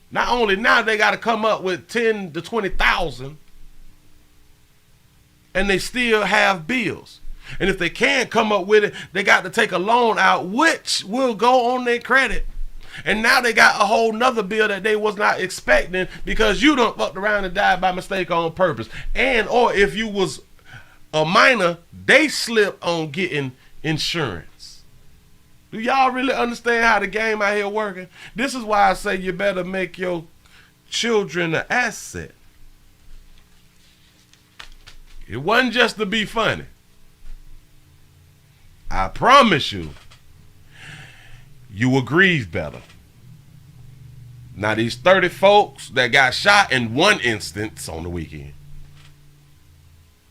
Not only now they got to come up with 10 to 20,000, and they still have bills. And if they can't come up with it, they got to take a loan out, which will go on their credit. And now they got a whole nother bill that they was not expecting because you done fucked around and died by mistake on purpose. And or if you was a minor, they slipped on getting insurance. Do y'all really understand how the game out here working? This is why I say you better make your children an asset. It wasn't just to be funny. I promise you, you will grieve better. Now these 30 folks that got shot in one instance on the weekend,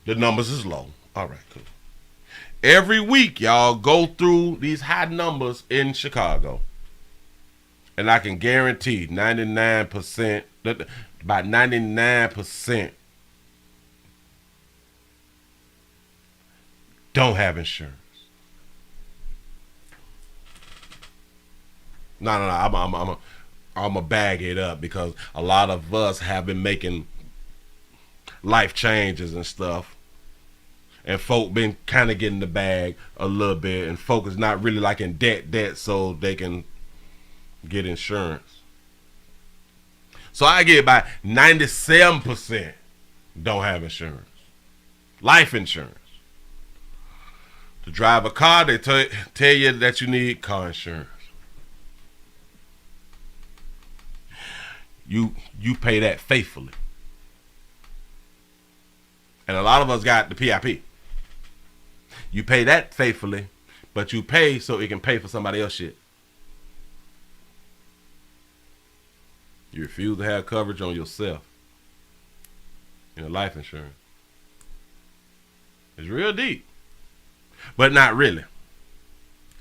the numbers is low. All right, cool. Every week, y'all go through these high numbers in Chicago. And I can guarantee 99%, about 99% don't have insurance. No, I'm gonna bag it up because a lot of us have been making life changes and stuff, and folk been kind of getting the bag a little bit, and folk is not really like in debt so they can get insurance. So I get about 97% don't have insurance, life insurance. To drive a car, they tell you that you need car insurance. You pay that faithfully. And a lot of us got the PIP. You pay that faithfully, but you pay so it can pay for somebody else's shit. You refuse to have coverage on yourself in a life insurance. It's real deep, but not really.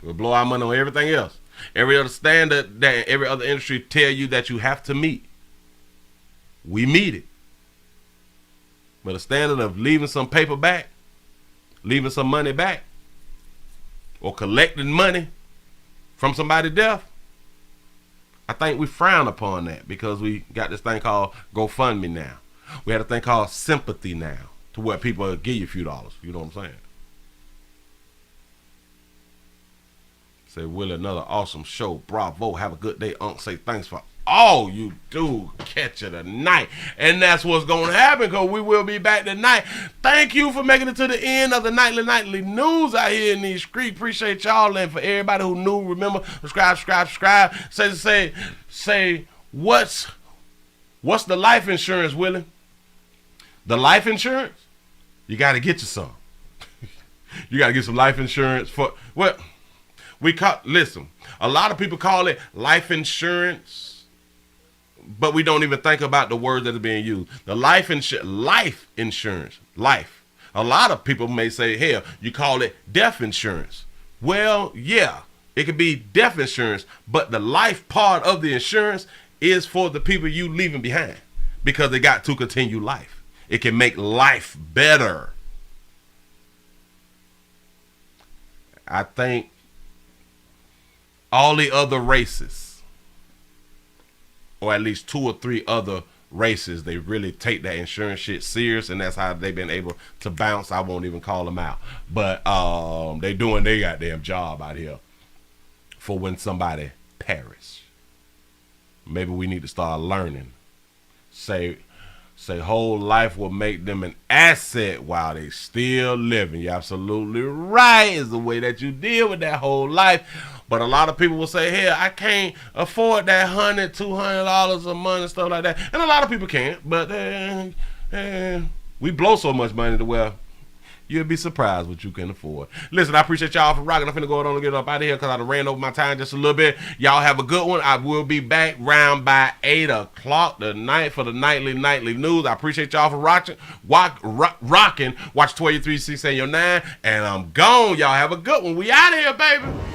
We'll blow our money on everything else. Every other standard that every other industry tell you that you have to meet, we meet it. But a standard of leaving some paper back, leaving some money back, or collecting money from somebody's death, I think we frown upon that because we got this thing called GoFundMe now. We had a thing called sympathy now, to where people will give you a few dollars. You know what I'm saying? Say, Willie, another awesome show. Bravo. Have a good day, Unc. Say thanks for all you do. Catch you tonight. And that's what's going to happen because we will be back tonight. Thank you for making it to the end of the nightly news out here in these streets. Appreciate y'all. And for everybody who new, remember, subscribe. Say, what's the life insurance, Willie? The life insurance? You got to get you some. You got to get some life insurance for what? Listen, a lot of people call it life insurance, but we don't even think about the words that are being used. The life insurance. A lot of people may say, hell, you call it death insurance. Well, yeah, it could be death insurance, but the life part of the insurance is for the people you leaving behind because they got to continue life. It can make life better. I think all the other races, or at least 2 or 3 other races. They really take that insurance shit serious, and that's how they've been able to bounce. I won't even call them out, but they doing their goddamn job out here for when somebody perish. Maybe we need to start learning. Say whole life will make them an asset while they still living. You're absolutely right. Is the way that you deal with that whole life. But a lot of people will say, "Hell, I can't afford that $100, $200 a month and stuff like that." And a lot of people can't. But we blow so much money to where you'll be surprised what you can afford. Listen, I appreciate y'all for rocking. I'm finna go on and get up out of here because I done ran over my time just a little bit. Y'all have a good one. I will be back round by 8 o'clock tonight for the nightly news. I appreciate y'all for rocking. Watch 12 3 6 and your 9. And I'm gone. Y'all have a good one. We out of here, baby.